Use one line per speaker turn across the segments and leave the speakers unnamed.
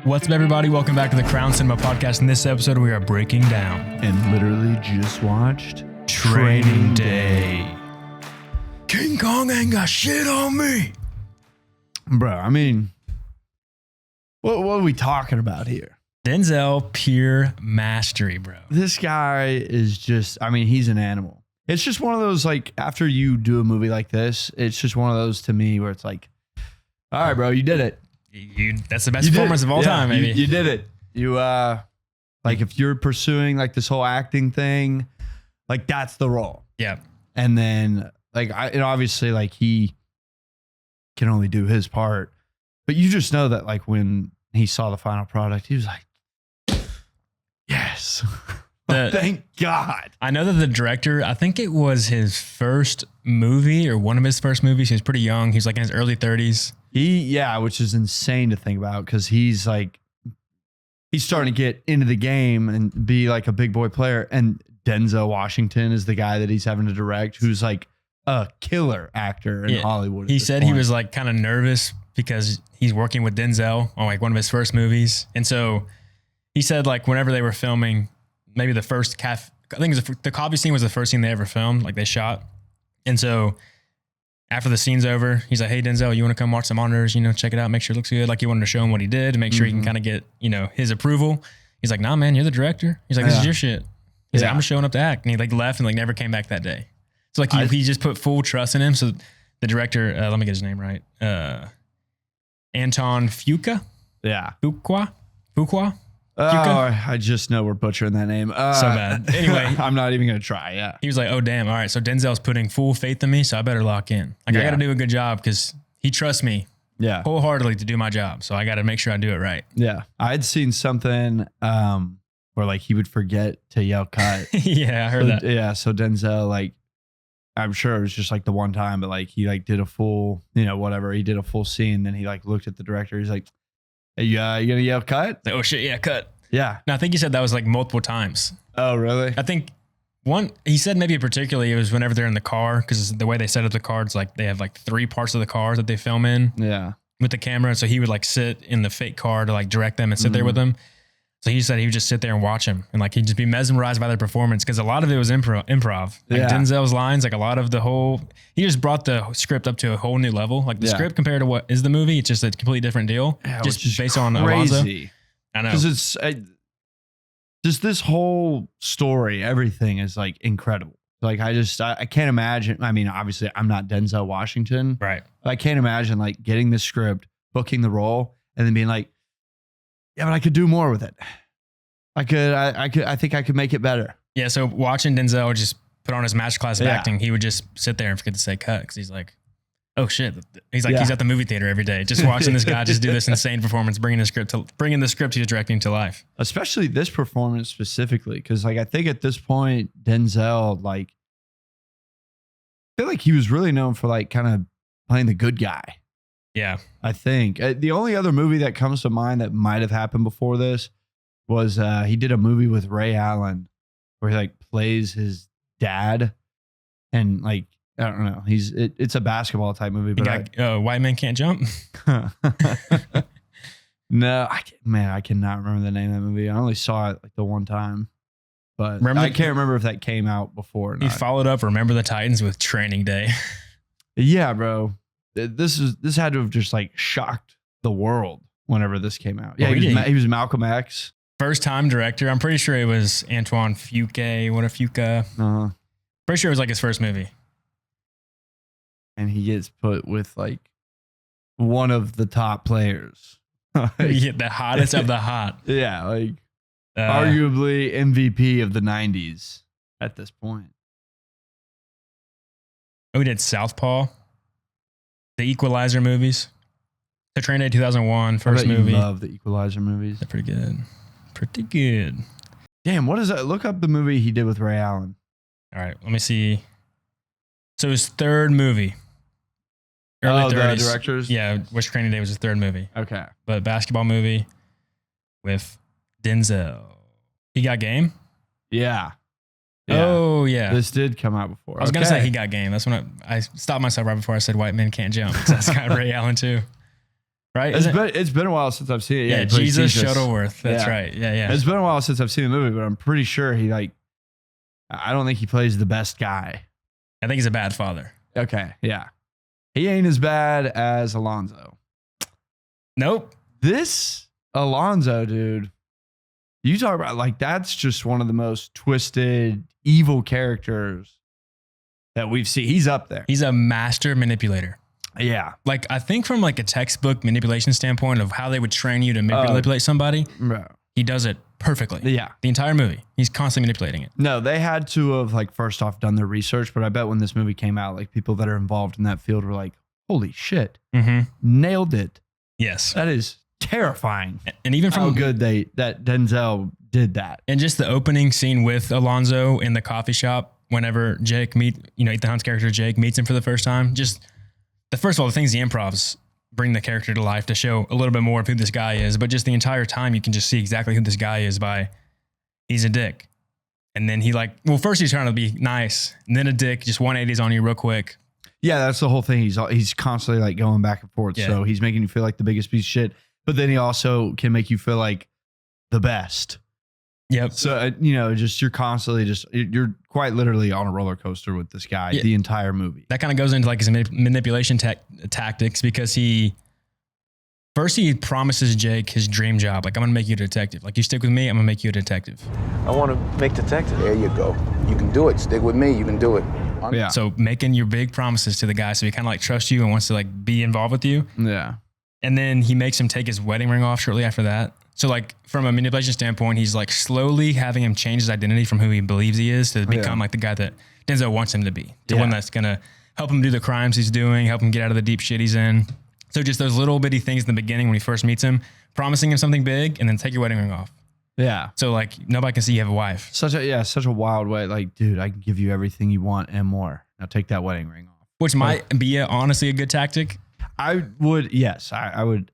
What's up, everybody? Welcome back to the Crown Cinema Podcast. In this episode, we are breaking down
and literally just watched
Training Day. King Kong ain't got shit on me.
Bro, I mean, what are we talking about here?
Denzel, pure mastery, bro.
This guy is just, I mean, he's an animal. It's just one of those, like, after you do a movie like this, it's just one of those to me where it's like, all right, bro, you did it.
That's the best performance of all time, maybe.
You did it. You, like, if you're pursuing, like, this whole acting thing, like, that's the role.
Yeah.
And then, like, and obviously, like, he can only do his part. But you just know that, like, when he saw the final product, he was like, yes. Thank God.
I know that the director, I think it was his first movie or one of his first movies. He was pretty young. He was like in his early 30s.
Which is insane to think about because he's like, he's starting to get into the game and be like a big boy player. And Denzel Washington is the guy that he's having to direct, who's like a killer actor in Hollywood.
He said he was like kind of nervous because he's working with Denzel on like one of his first movies. And so he said like whenever they were filming, maybe the first I think it was the coffee scene was the first scene they ever filmed, like they shot. And so after the scene's over, he's like, hey, Denzel, you want to come watch the monitors, check it out, make sure it looks good. Like he wanted to show him what he did to make sure he can kind of get, his approval. He's like, nah, man, you're the director. He's like, this is your shit. He's like, I'm just showing up to act. And he like left and like never came back that day. So like he just put full trust in him. So the director, let me get his name right. Antoine Fuqua.
Yeah.
Fuqua.
Oh, I just know we're butchering that name.
So bad. Anyway.
I'm not even going to try. Yeah.
He was like, oh, damn. All right. So Denzel's putting full faith in me. So I better lock in. Like I got to do a good job because he trusts me wholeheartedly to do my job. So I got to make sure I do it right.
Yeah. I had seen something where like he would forget to yell cut.
Yeah, I heard that.
Yeah. So Denzel, like, I'm sure it was just like the one time, but like he like did a full, whatever. He did a full scene. Then he like looked at the director. He's like, hey, you gonna yell cut?
Oh shit, yeah, cut.
Yeah.
No, I think he said that was like multiple times.
Oh, really?
I think he said maybe particularly it was whenever they're in the car because the way they set up the cards, like they have like 3 parts of the car that they film in.
Yeah.
With the camera. So he would like sit in the fake car to like direct them and sit there with them. So he said he would just sit there and watch him and like he'd just be mesmerized by their performance because a lot of it was improv. Like Denzel's lines, like a lot of he just brought the script up to a whole new level. Like the script compared to what is the movie, it's just a completely different deal. Yeah, just based on Alonzo. I know.
Because it's just this whole story, everything is like incredible. Like I can't imagine. I mean, obviously I'm not Denzel Washington.
Right.
But I can't imagine like getting the script, booking the role, and then being like, yeah, but I could do more with it. I think I could make it better.
Yeah. So watching Denzel just put on his masterclass of acting, he would just sit there and forget to say cut because he's like, oh shit. He's like, he's at the movie theater every day, just watching this guy just do this insane performance, bringing the script he's directing to life.
Especially this performance specifically, because like I think at this point Denzel, like, I feel like he was really known for like kind of playing the good guy.
Yeah.
I think the only other movie that comes to mind that might have happened before this was he did a movie with Ray Allen where he like plays his dad and like, I don't know. It's a basketball type movie, but
White Men Can't Jump.
No, I cannot remember the name of that movie. I only saw it like the one time, but I can't remember if that came out before or not.
He followed up Remember the Titans with Training Day.
Yeah, bro. This had to have just like shocked the world whenever this came out. Yeah, he was Malcolm X.
First time director. I'm pretty sure it was Antoine Fuqua. Pretty sure it was like his first movie.
And he gets put with like one of the top players.
The hottest of the hot.
Yeah, like arguably MVP of the 90s at this point.
We did Southpaw. The Equalizer movies. The Train Day 2001, first movie.
I love the Equalizer movies.
They're pretty good. Pretty good.
Damn, what is that? Look up the movie he did with Ray Allen.
All right, let me see. So his third movie. Early 30s.
The directors?
Yeah, which Training Day was his third movie.
Okay.
But basketball movie with Denzel. He Got Game?
Yeah.
Oh, yeah.
This did come out before.
I was going to say He Got Game. That's when I stopped myself right before I said White Men Can't Jump. That's got Ray Allen too. right?
It's been a while since I've seen it.
Yeah,
he plays
Jesus Shuttleworth. That's right. Yeah.
It's been a while since I've seen the movie, but I'm pretty sure I don't think he plays the best guy.
I think he's a bad father.
Okay, yeah. He ain't as bad as Alonzo.
Nope.
This Alonzo, dude, you talk about like that's just one of the most twisted, evil characters that we've seen. He's up there.
He's a master manipulator.
Yeah.
Like, I think from like a textbook manipulation standpoint of how they would train you to manipulate somebody,
Bro.
he does it perfectly.
Yeah.
The entire movie. He's constantly manipulating it.
No, they had to have like first off done their research, but I bet when this movie came out, like people that are involved in that field were like, holy shit, nailed it.
Yes.
That is terrifying.
And even from
how good that Denzel did that.
And just the opening scene with Alonzo in the coffee shop, whenever Ethan Hunt's character Jake meets him for the first time, just first of all, the things the improvs bring the character to life to show a little bit more of who this guy is, but just the entire time you can just see exactly who this guy is by he's a dick. And then first he's trying to be nice, and then a dick, just 180s on you real quick.
Yeah, that's the whole thing. He's constantly like going back and forth. Yeah. So he's making you feel like the biggest piece of shit, but then he also can make you feel like the best.
Yep.
So, just you're constantly you're quite literally on a roller coaster with this guy the entire movie.
That kind of goes into like his manipulation tactics because he promises Jake his dream job. Like, I'm going to make you a detective. Like, you stick with me, I'm going to make you a detective.
I want to make detective.
There you go. You can do it. Stick with me. You can do it.
Yeah.
So making your big promises to the guy so he kind of like trusts you and wants to like be involved with you.
Yeah.
And then he makes him take his wedding ring off shortly after that. So like from a manipulation standpoint, he's like slowly having him change his identity from who he believes he is to become like the guy that Denzel wants him to be. The one that's going to help him do the crimes he's doing, help him get out of the deep shit he's in. So just those little bitty things in the beginning when he first meets him, promising him something big and then take your wedding ring off.
Yeah.
So like nobody can see you have a wife.
Such a wild way. Like, dude, I can give you everything you want and more. Now take that wedding ring off.
Which might be honestly a good tactic.
I would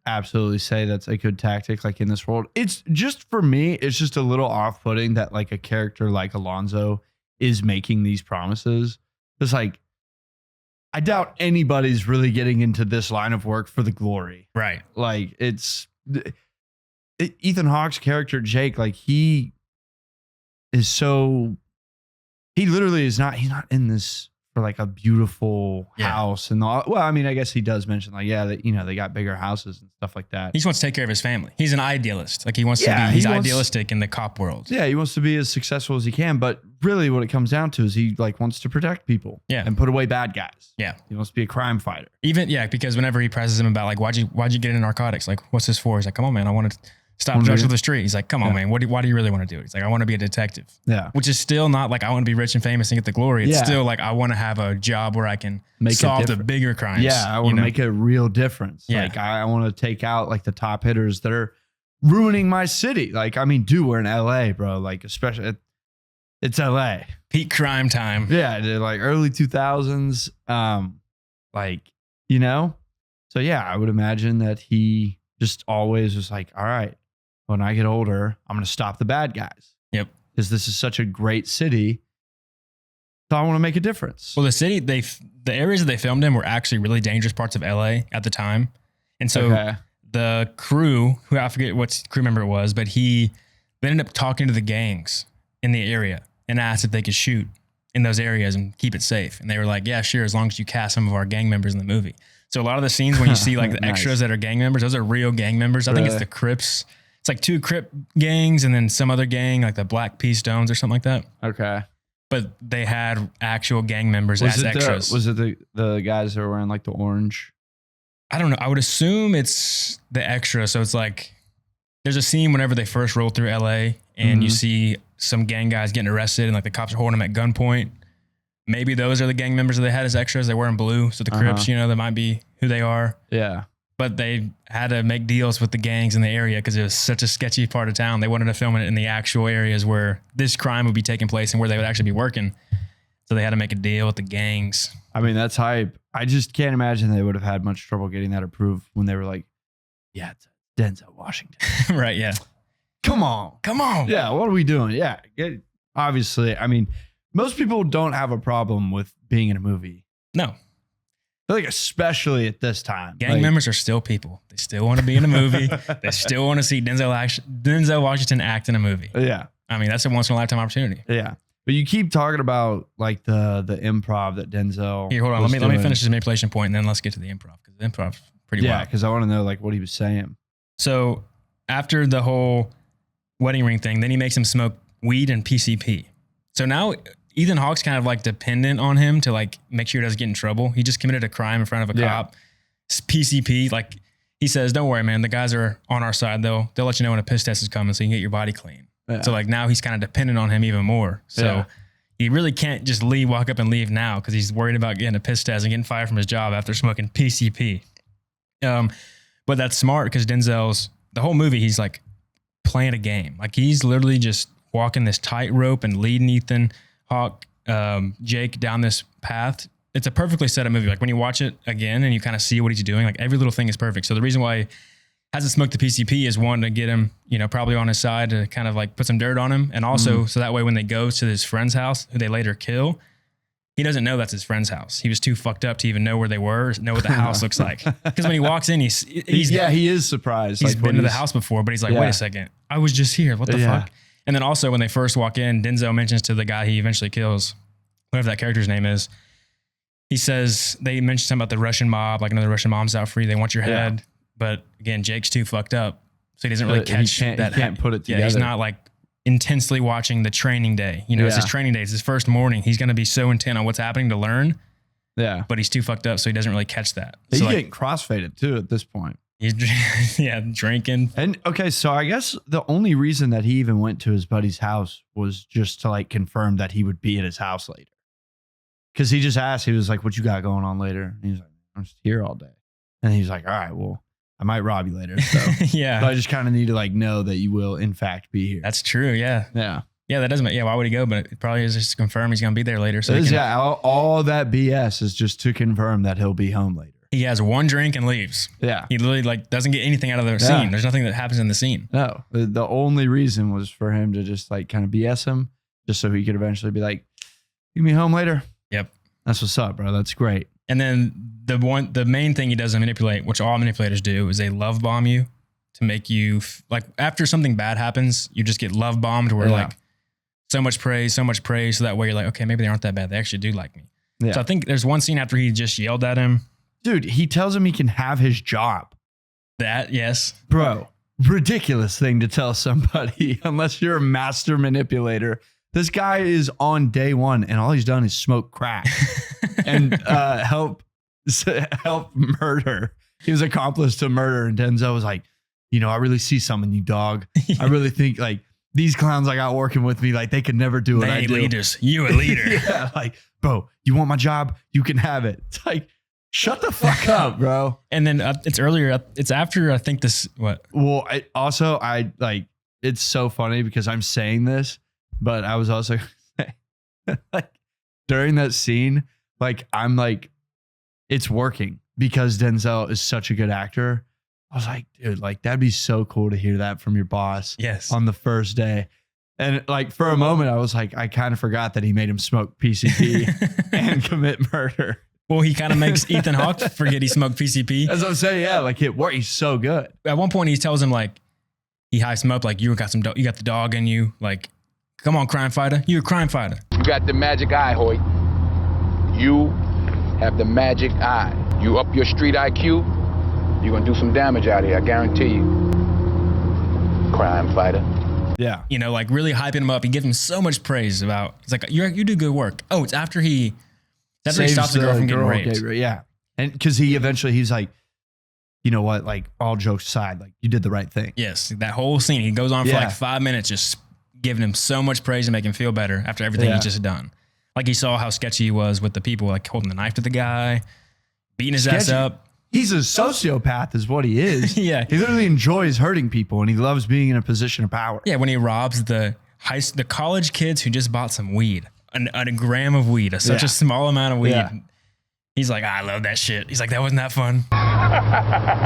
absolutely say that's a good tactic. Like in this world, it's just for me, it's just a little off-putting that like a character like Alonzo is making these promises. It's like, I doubt anybody's really getting into this line of work for the glory.
Right.
Like Ethan Hawke's character, Jake, like he literally is not, he's not in this for like a beautiful house and all. Well, I mean, I guess he does mention like, they got bigger houses and stuff like that.
He just wants to take care of his family. He's an idealist. Like he wants to be, he's idealistic in the cop world.
Yeah. He wants to be as successful as he can, but really what it comes down to is he like wants to protect people and put away bad guys.
Yeah.
He wants to be a crime fighter.
Because whenever he presses him about like, why'd you get into narcotics? Like, what's this for? He's like, come on, man. I want to stop drugs off the street. He's like, come on, man. Why do you really want to do it? He's like, I want to be a detective. Yeah. Which is still not like I want to be rich and famous and get the glory. It's still like I want to have a job where I can solve the bigger crimes.
Yeah. I want to make a real difference. Yeah. Like I want to take out like the top hitters that are ruining my city. Like, I mean, dude, we're in LA, bro. Like, especially it's LA.
Peak crime time.
Yeah. Like early 2000s. So yeah, I would imagine that he just always was like, all right, when I get older, I'm going to stop the bad guys.
Yep.
Because this is such a great city. So I want to make a difference.
Well, the areas that they filmed in were actually really dangerous parts of LA at the time. And so the crew, who I forget what crew member it was, but they ended up talking to the gangs in the area and asked if they could shoot in those areas and keep it safe. And they were like, yeah, sure, as long as you cast some of our gang members in the movie. So a lot of the scenes when you see like the extras that are gang members, those are real gang members. I think it's the Crips. It's like 2 Crip gangs and then some other gang, like the Black Pea Stones or something like that.
Okay.
But they had actual gang members as extras.
Was it the guys that were wearing like the orange?
I don't know. I would assume it's the extra. So it's like there's a scene whenever they first roll through LA and you see some gang guys getting arrested and like the cops are holding them at gunpoint. Maybe those are the gang members that they had as extras. They're wearing blue. So the Crips, that might be who they are. Yeah. But they had to make deals with the gangs in the area because it was such a sketchy part of town. They wanted to film it in the actual areas where this crime would be taking place and where they would actually be working. So they had to make a deal with the gangs.
I mean, that's hype. I just can't imagine they would have had much trouble getting that approved when they were like, yeah, it's Denzel Washington.
Right, yeah.
Come on. Yeah, what are we doing? Yeah. Obviously, I mean, most people don't have a problem with being in a movie.
No.
I feel like especially at this time.
Gang members are still people. They still want to be in a movie. They still want to see Denzel Washington act in a movie.
Yeah.
I mean, that's a once in a lifetime opportunity.
Yeah. But you keep talking about like the improv that Denzel.
Here, hold on. Let me finish this manipulation point and then let's get to the improv, because the improv's pretty wild.
Yeah, because I want to know like what he was saying.
So after the whole wedding ring thing, then he makes him smoke weed and PCP. So now Ethan Hawke's kind of like dependent on him to like make sure he doesn't get in trouble. He just committed a crime in front of a cop. It's PCP, like he says, don't worry, man. The guys are on our side. They'll let you know when a piss test is coming so you can get your body clean. Yeah. So like now he's kind of dependent on him even more. So he really can't just walk up and leave now because he's worried about getting a piss test and getting fired from his job after smoking PCP. But that's smart because Denzel's, the whole movie, he's like playing a game. Like he's literally just walking this tightrope and leading Ethan Hawke, Jake down this path. It's a perfectly set up movie. Like when you watch it again and you kind of see what he's doing, like every little thing is perfect. So the reason why he hasn't smoked the PCP is one, to get him, probably on his side to kind of like put some dirt on him. And also so that way when they go to his friend's house, who they later kill, he doesn't know that's his friend's house. He was too fucked up to even know where they were, know what the house looks like. Because when he walks in, he is surprised. He's been to the house before, but he's like, wait a second, I was just here. What the fuck? And then also when they first walk in, Denzel mentions to the guy he eventually kills, whatever that character's name is, he says, they mentioned something about the Russian mob, like another Russian mom's out for you. They want your head. But again, Jake's too fucked up. So he doesn't really catch that.
He can't put it together.
Yeah, he's not like intensely watching the training day. It's his training day. It's his first morning. He's going to be so intent on what's happening to learn. Yeah. But he's too fucked up, so he doesn't really catch that.
He's
so
getting crossfaded too at this point.
He's drinking.
And okay, so I guess the only reason that he even went to his buddy's house was just to like confirm that he would be at his house later. Because he just asked, he was like, what you got going on later? And he was like, I'm just here all day. And he's like, all right, well, I might rob you later. So
yeah.
So I just kind of need to like know that you will in fact be here.
That's true. Yeah.
Yeah.
Yeah. That doesn't, why would he go? But it probably is just to confirm he's going to be there later. So
all that BS is just to confirm that he'll be home later.
He has one drink and leaves. Yeah. He literally like doesn't get anything out of the scene. There's nothing that happens in the scene.
No. The only reason was for him to just like kind of BS him just so he could eventually be like, you meet home later?
Yep.
That's what's up, bro. That's great.
And then the main thing he doesn't manipulate, which all manipulators do, is they love bomb you to make you like after something bad happens, you just get love bombed where like so much praise. So that way you're like, okay, maybe they aren't that bad. They actually do like me. Yeah. So I think there's one scene after he just yelled at him.
Dude, he tells him he can have his job.
That, yes.
Bro, ridiculous thing to tell somebody unless you're a master manipulator. This guy is on day one and all he's done is smoke crack and help murder. He was accomplice to murder. And Denzel was like, I really see something in you, dog. I really think like these clowns I got working with me, like they could never do what I do.
Leaders. You a leader.
Yeah, like, bro, you want my job? You can have it. It's like, shut the fuck up, bro.
And then it's earlier. It's after, I think this, what?
Well, I like, it's so funny because I'm saying this, but I was also like during that scene, like I'm like, it's working because Denzel is such a good actor. I was like, dude, like that'd be so cool to hear that from your boss.
Yes.
On the first day. And like for a moment, I was like, I kind of forgot that he made him smoke PCP and commit murder.
Well, he kind of makes Ethan Hawke forget he smoked PCP.
As I'm saying, yeah, like it worked. He's so good.
At one point, he tells him like, he hypes him up like, you got the dog in you. Like, come on, crime fighter. You're a crime fighter.
You got the magic eye, Hoyt. You have the magic eye. You up your street IQ, you're going to do some damage out here, I guarantee you. Crime fighter.
Yeah.
Like really hyping him up. He gives him so much praise about, it's like, you do good work. Oh, it's after he stops the girl from getting raped.
Yeah. And because he's like, you know what? Like all jokes aside, like you did the right thing.
Yes. That whole scene, he goes on for like 5 minutes, just giving him so much praise to make him feel better after everything he's just done. Like he saw how sketchy he was with the people, like holding the knife to the guy, beating his ass up.
He's a sociopath is what he is.
Yeah.
He literally enjoys hurting people and he loves being in a position of power.
Yeah. When he robs the college kids who just bought some weed, a gram of weed, such a small amount of weed. Yeah. He's like, I love that shit. He's like, that wasn't that fun.
I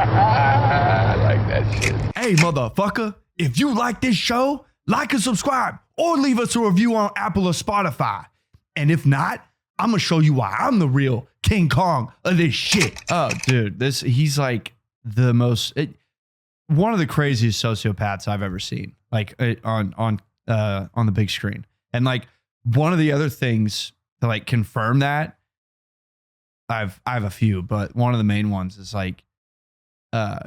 like that shit.
Hey, motherfucker, if you like this show, like and subscribe or leave us a review on Apple or Spotify. And if not, I'm going to show you why I'm the real King Kong of this shit. Oh, dude, he's like the most one of the craziest sociopaths I've ever seen. Like on the big screen. And like one of the other things to like confirm that, I have a few, but one of the main ones is like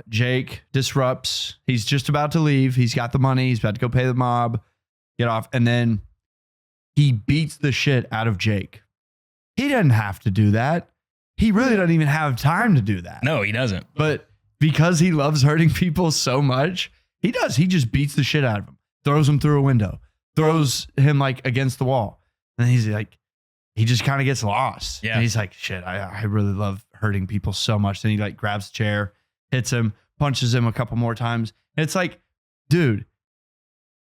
Jake disrupts. He's just about to leave. He's got the money. He's about to go pay the mob, get off. And then he beats the shit out of Jake. He doesn't have to do that. He really doesn't even have time to do that.
No, he doesn't.
But because he loves hurting people so much, he does. He just beats the shit out of him, throws him through a window, throws him like against the wall. And he's like, he just kind of gets lost.
Yeah.
And he's like, shit, I really love hurting people so much. Then he like grabs the chair, hits him, punches him a couple more times. And it's like, dude,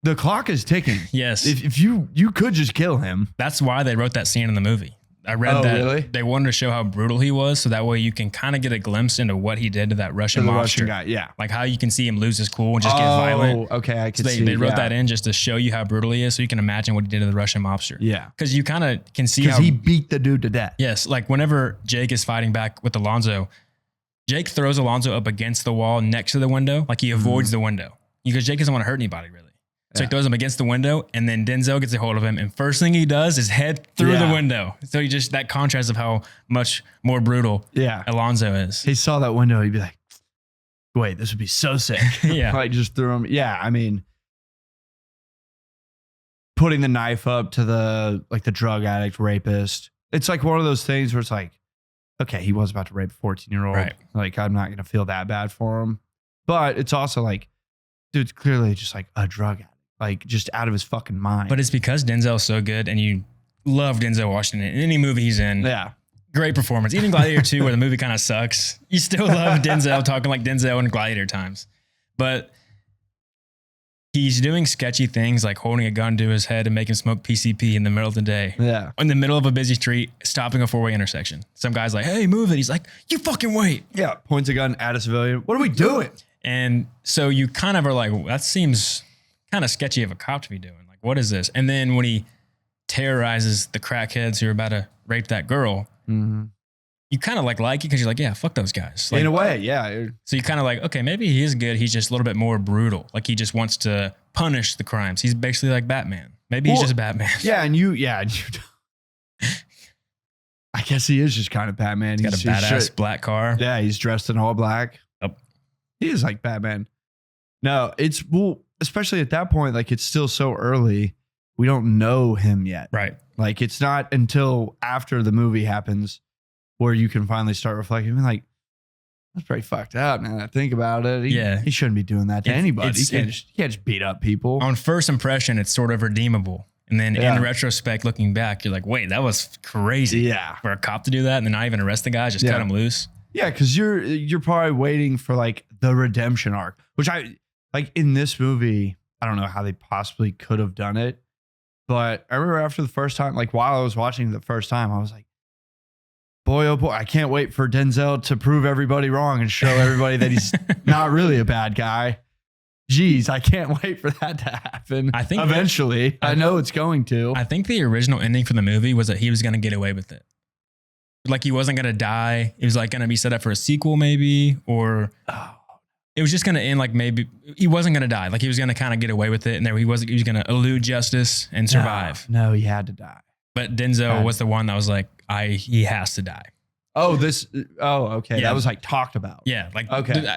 the clock is ticking.
Yes.
If you could just kill him.
That's why they wrote that scene in the movie. I read that
really?
They wanted to show how brutal he was, so that way you can kind of get a glimpse into what he did to that Russian mobster.
Russian guy, yeah.
Like how you can see him lose his cool and just get violent.
Okay, I can
So
see.
they wrote that in just to show you how brutal he is, so you can imagine what he did to the Russian mobster.
Yeah.
Because you kind of can see
Because
how
he beat the dude to death.
Yes, like whenever Jake is fighting back with Alonzo, Jake throws Alonzo up against the wall next to the window, like he avoids the window because Jake doesn't want to hurt anybody really. So he throws him against the window, and then Denzel gets a hold of him, and first thing he does is head through the window. So he just, that contrast of how much more brutal Alonzo is.
He saw that window, he'd be like, wait, this would be so sick.
Yeah.
Like just threw him. Yeah, I mean, putting the knife up to the drug addict, rapist. It's like one of those things where it's like, okay, he was about to rape a 14-year-old.
Right.
Like, I'm not going to feel that bad for him. But it's also like, dude's clearly just like a drug addict. Like just out of his fucking mind.
But it's because Denzel's so good, and you love Denzel Washington in any movie he's in.
Yeah.
Great performance. Even Gladiator 2, where the movie kind of sucks, you still love Denzel talking like Denzel in Gladiator times. But he's doing sketchy things like holding a gun to his head and making him smoke PCP in the middle of the day.
Yeah.
In the middle of a busy street, stopping a four-way intersection. Some guy's like, hey, move it. He's like, you fucking wait.
Yeah. Points a gun at a civilian. What are we doing?
And so you kind of are like, well, that seems kind of sketchy of a cop to be doing. Like, what is this? And then when he terrorizes the crackheads who are about to rape that girl, you kind of like it because you're like, yeah, fuck those guys. Like,
in a way, yeah.
So you kind of like, okay, maybe he is good. He's just a little bit more brutal. Like he just wants to punish the crimes. He's basically like Batman. Maybe he's just Batman.
Yeah, and you I guess he is just kind of Batman.
He's got a badass black car.
Yeah, he's dressed in all black.
Yep.
He is like Batman. No, it's especially at that point, like it's still so early. We don't know him yet.
Right.
Like it's not until after the movie happens where you can finally start reflecting. Like, that's pretty fucked up now that I think about it. He shouldn't be doing that to anybody. He can't just beat up people.
On first impression, it's sort of redeemable. And then in retrospect, looking back, you're like, wait, that was crazy.
Yeah.
For a cop to do that and then not even arrest the guy, just cut him loose.
Yeah, because you're probably waiting for like the redemption arc, which I like in this movie. I don't know how they possibly could have done it, but I remember after the first time, like while I was watching the first time, I was like, boy, oh boy, I can't wait for Denzel to prove everybody wrong and show everybody that he's not really a bad guy. Jeez, I can't wait for that to happen. I think eventually, I know it's going to.
I think the original ending for the movie was that he was going to get away with it. Like he wasn't going to die. It was like going to be set up for a sequel maybe, or it was just going to end like maybe he wasn't going to die. Like he was going to kind of get away with it. And he was going to elude justice and survive.
No, he had to die.
But Denzel was the one that was like, he has to die.
Oh, okay.
Yeah.
That was like talked about.
Yeah. Like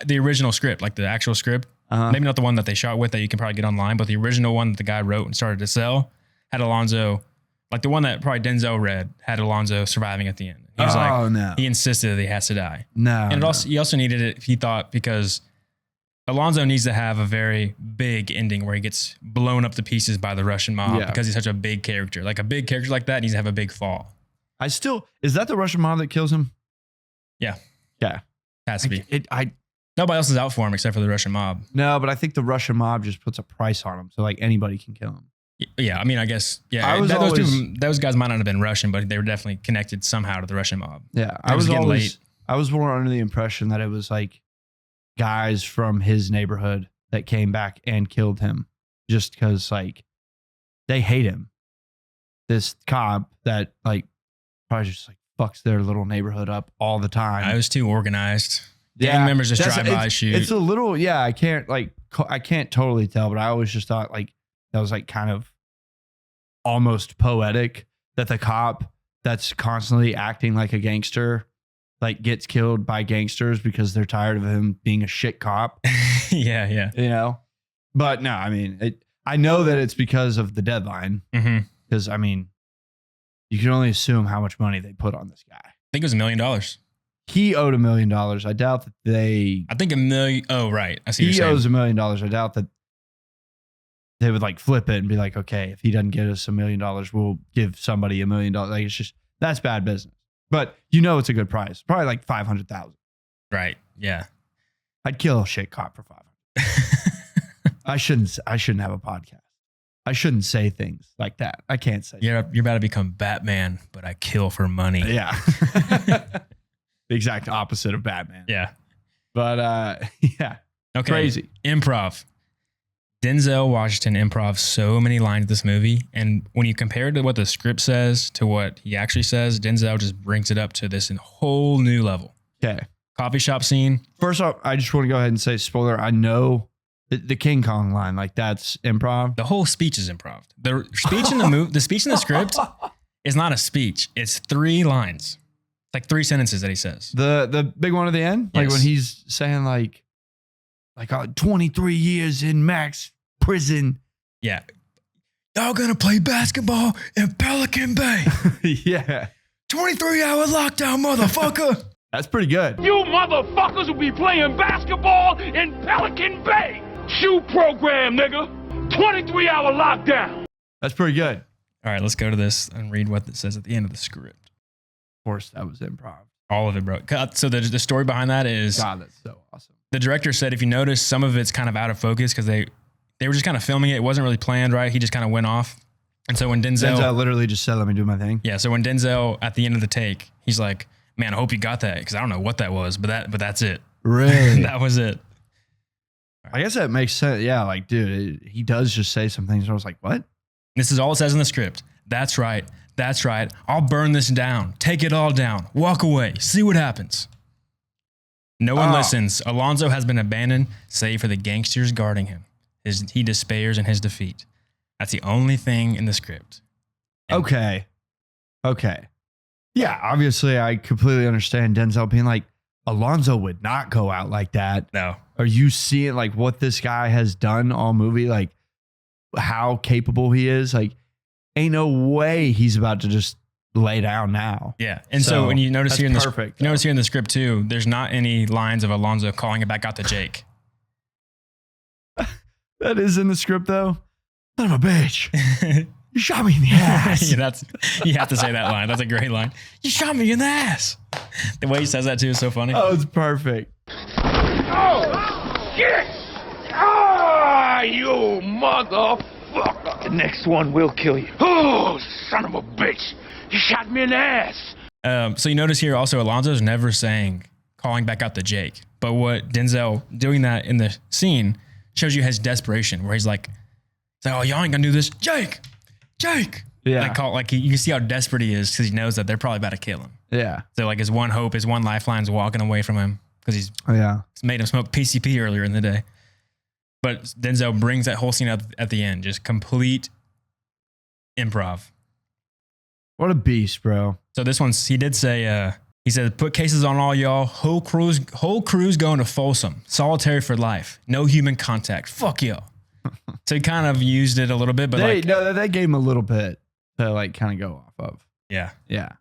the original script, like the actual script, maybe not the one that they shot with that you can probably get online, but the original one that the guy wrote and started to sell had Alonzo, like the one that probably Denzel read had Alonzo surviving at the end. He was he insisted that he has to die.
No.
And he also needed it, he thought, because Alonzo needs to have a very big ending where he gets blown up to pieces by the Russian mob because he's such a big character. Like a big character like that needs to have a big fall.
Is that the Russian mob that kills him?
Yeah.
Yeah.
Has to be. Nobody else is out for him except for the Russian mob.
No, but I think the Russian mob just puts a price on him. So like anybody can kill him.
Yeah. I mean, I guess, those guys might not have been Russian, but they were definitely connected somehow to the Russian mob.
Yeah. I was more under the impression that it was like guys from his neighborhood that came back and killed him just because like they hate him. This cop that like probably just like fucks their little neighborhood up all the time.
I was too organized. Gang members just drive by, shoot.
It's a little, I can't totally tell, but I always just thought like that was like kind of almost poetic that the cop that's constantly acting like a gangster like gets killed by gangsters because they're tired of him being a shit cop.
Yeah.
You know, but no, I mean, I know that it's because of the deadline. Because I mean, you can only assume how much money they put on this guy.
I think it was $1 million.
He owed $1 million. I doubt that
I think $1 million. Oh, right. I see.
He owes $1 million. I doubt that they would like flip it and be like, okay, if he doesn't get us $1 million, we'll give somebody $1 million. Like it's just that's bad business. But you know, it's a good price. Probably like 500,000.
Right. Yeah.
I'd kill a shit cop for 500. I shouldn't have a podcast. I shouldn't say things like that. I can't say.
You're about to become Batman, but I kill for money.
Yeah. The exact opposite of Batman.
Yeah.
But yeah.
Okay.
Crazy.
Improv. Denzel Washington improv so many lines in this movie. And when you compare it to what the script says to what he actually says, Denzel just brings it up to this whole new level.
Okay.
Coffee shop scene.
First off, I just want to go ahead and say, spoiler, I know the King Kong line, like that's improv.
The whole speech is improv. The speech in the speech in the script is not a speech. It's 3 lines. It's like 3 sentences that he says.
The big one at the end, like when he's saying like 23 years in max prison.
Yeah. Y'all gonna play basketball in Pelican Bay.
Yeah.
23-hour lockdown, motherfucker.
That's pretty good.
You motherfuckers will be playing basketball in Pelican Bay. Shoe program, nigga. 23-hour lockdown.
That's pretty good.
All right, let's go to this and read what it says at the end of the script.
Of course, that was improv.
All of it, bro. So the story behind that is...
God, that's so awesome.
The director said, if you notice, some of it's kind of out of focus because they were just kind of filming it. It wasn't really planned, right? He just kind of went off. And so when Denzel
literally just said, let me do my thing.
Yeah, so when Denzel, at the end of the take, he's like, man, I hope you got that because I don't know what that was, but that's it.
Really?
That was it.
I guess that makes sense. Yeah, like, dude, he does just say some things. I was like, what?
This is all it says in the script. That's right. That's right. I'll burn this down. Take it all down. Walk away. See what happens. No one listens. Alonzo has been abandoned, save for the gangsters guarding him. He despairs in his defeat. That's the only thing in the script. And
Okay. Yeah, obviously, I completely understand Denzel being like, Alonzo would not go out like that.
No.
Are you seeing like what this guy has done all movie? Like how capable he is? Like, ain't no way he's about to just lay down now.
Yeah. And so when you notice here in the script too, there's not any lines of Alonzo calling it back out to Jake.
That is in the script though. Son of a bitch. You shot me in the ass.
Yeah, you have to say that line. That's a great line. You shot me in the ass. The way he says that too is so funny.
Oh, it's perfect.
Oh, shit! Ah, you motherfucker! The next one will kill you. Oh, son of a bitch! You shot me in the ass.
So you notice here also Alonzo's never calling back out to Jake. But what Denzel doing that in the scene shows you his desperation, where he's like, oh, y'all ain't gonna do this, Jake. Yeah. You can see how desperate he is because he knows that they're probably about to kill him.
Yeah.
So like his one hope, his one lifeline's walking away from him because he's made him smoke PCP earlier in the day. But Denzel brings that whole scene up at the end, just complete improv.
What a beast, bro.
So this one, he did say, he said, put cases on all y'all. Whole crew's going to Folsom. Solitary for life. No human contact. Fuck y'all. So he kind of used it a little bit, but
they gave him a little bit to like kind of go off of.
Yeah.
Yeah.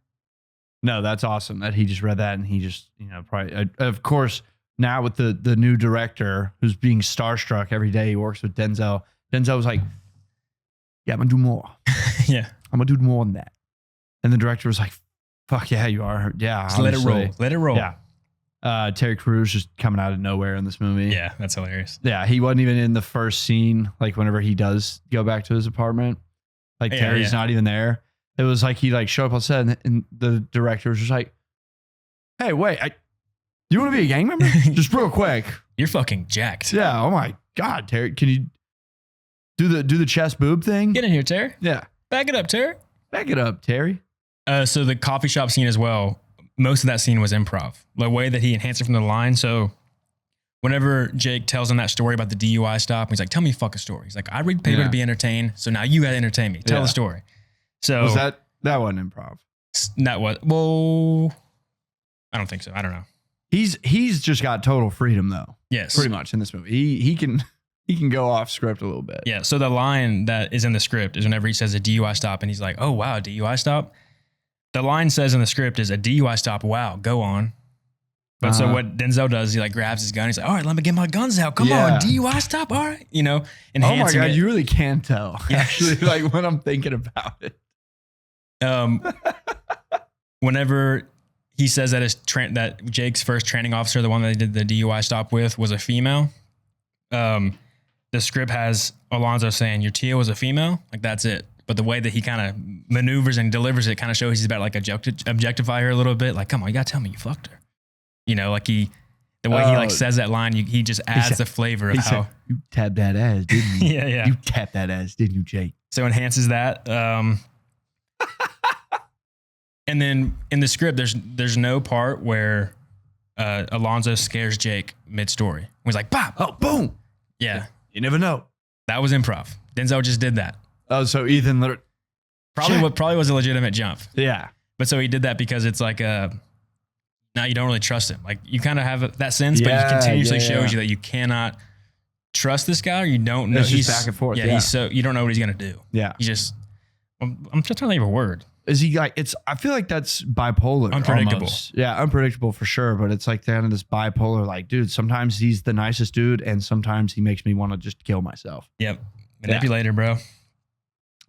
No, that's awesome that he just read that and he just, probably, of course, now with the new director who's being starstruck every day, he works with Denzel. Denzel was like, yeah, I'm going to do more.
Yeah.
I'm going to do more than that. And the director was like, fuck yeah, you are. Yeah.
Just let it roll. Let it roll.
Yeah. Terry Crews just coming out of nowhere in this movie.
Yeah, that's hilarious.
Yeah, he wasn't even in the first scene, like whenever he does go back to his apartment. Like Terry's not even there. It was like he like showed up on set and the director was just like, hey, wait, you want to be a gang member? Just real quick.
You're fucking jacked.
Yeah, oh my God, Terry. Can you do the chest boob thing?
Get in here, Terry.
Yeah.
Back it up, Terry.
Back it up, Terry.
So the coffee shop scene as well, most of that scene was improv. The way that he enhanced it from the line. So whenever Jake tells him that story about the DUI stop, he's like, tell me a fucking story. He's like, I read paper to be entertained, so now you got to entertain me. Tell the story. So
was that wasn't improv?
That was, well, I don't think so. I don't know.
He's just got total freedom though.
Yes.
Pretty much in this movie. He can go off script a little bit.
Yeah. So the line that is in the script is whenever he says a DUI stop and he's like, oh, wow, DUI stop. The line says in the script is a DUI stop. Wow, go on. But so what Denzel does, he like grabs his gun. He's like, all right, let me get my guns out. Come on, DUI stop. All right. You know, enhancing
oh my God,
it.
you really can tell.
Yeah.
Actually, like when I'm thinking about it.
Whenever he says that that Jake's first training officer, the one that he did the DUI stop with, was a female. The script has Alonzo saying, your TA was a female. Like, that's it. But the way that he kind of maneuvers and delivers it kind of shows he's about like objectify her a little bit. Like, come on, you got to tell me you fucked her. You know, like the way he like says that line, he just adds the flavor of how.
Said, you tapped that ass, didn't you?
Yeah.
You tapped that ass, didn't you, Jake?
So enhances that. And then in the script, there's no part where Alonzo scares Jake mid-story. He's like, "Pop!"
Oh, boom!
Yeah,
You never know.
that was improv. Denzel just did that.
Oh, so Ethan literally.
Probably was a legitimate jump.
Yeah.
But so he did that because it's like now you don't really trust him. Like you kind of have that sense, but he continuously shows you that you cannot trust this guy, or you don't know.
It's
He's
just back and forth.
Yeah, he's so you don't know what he's gonna do.
Yeah.
He just. I'm just trying to think of a word.
Is he like, I feel like that's bipolar.
Unpredictable.
Almost. Yeah, unpredictable for sure. But it's like kind of this bipolar, like, dude, sometimes he's the nicest dude and sometimes he makes me want to just kill myself.
Yep. Manipulator, bro.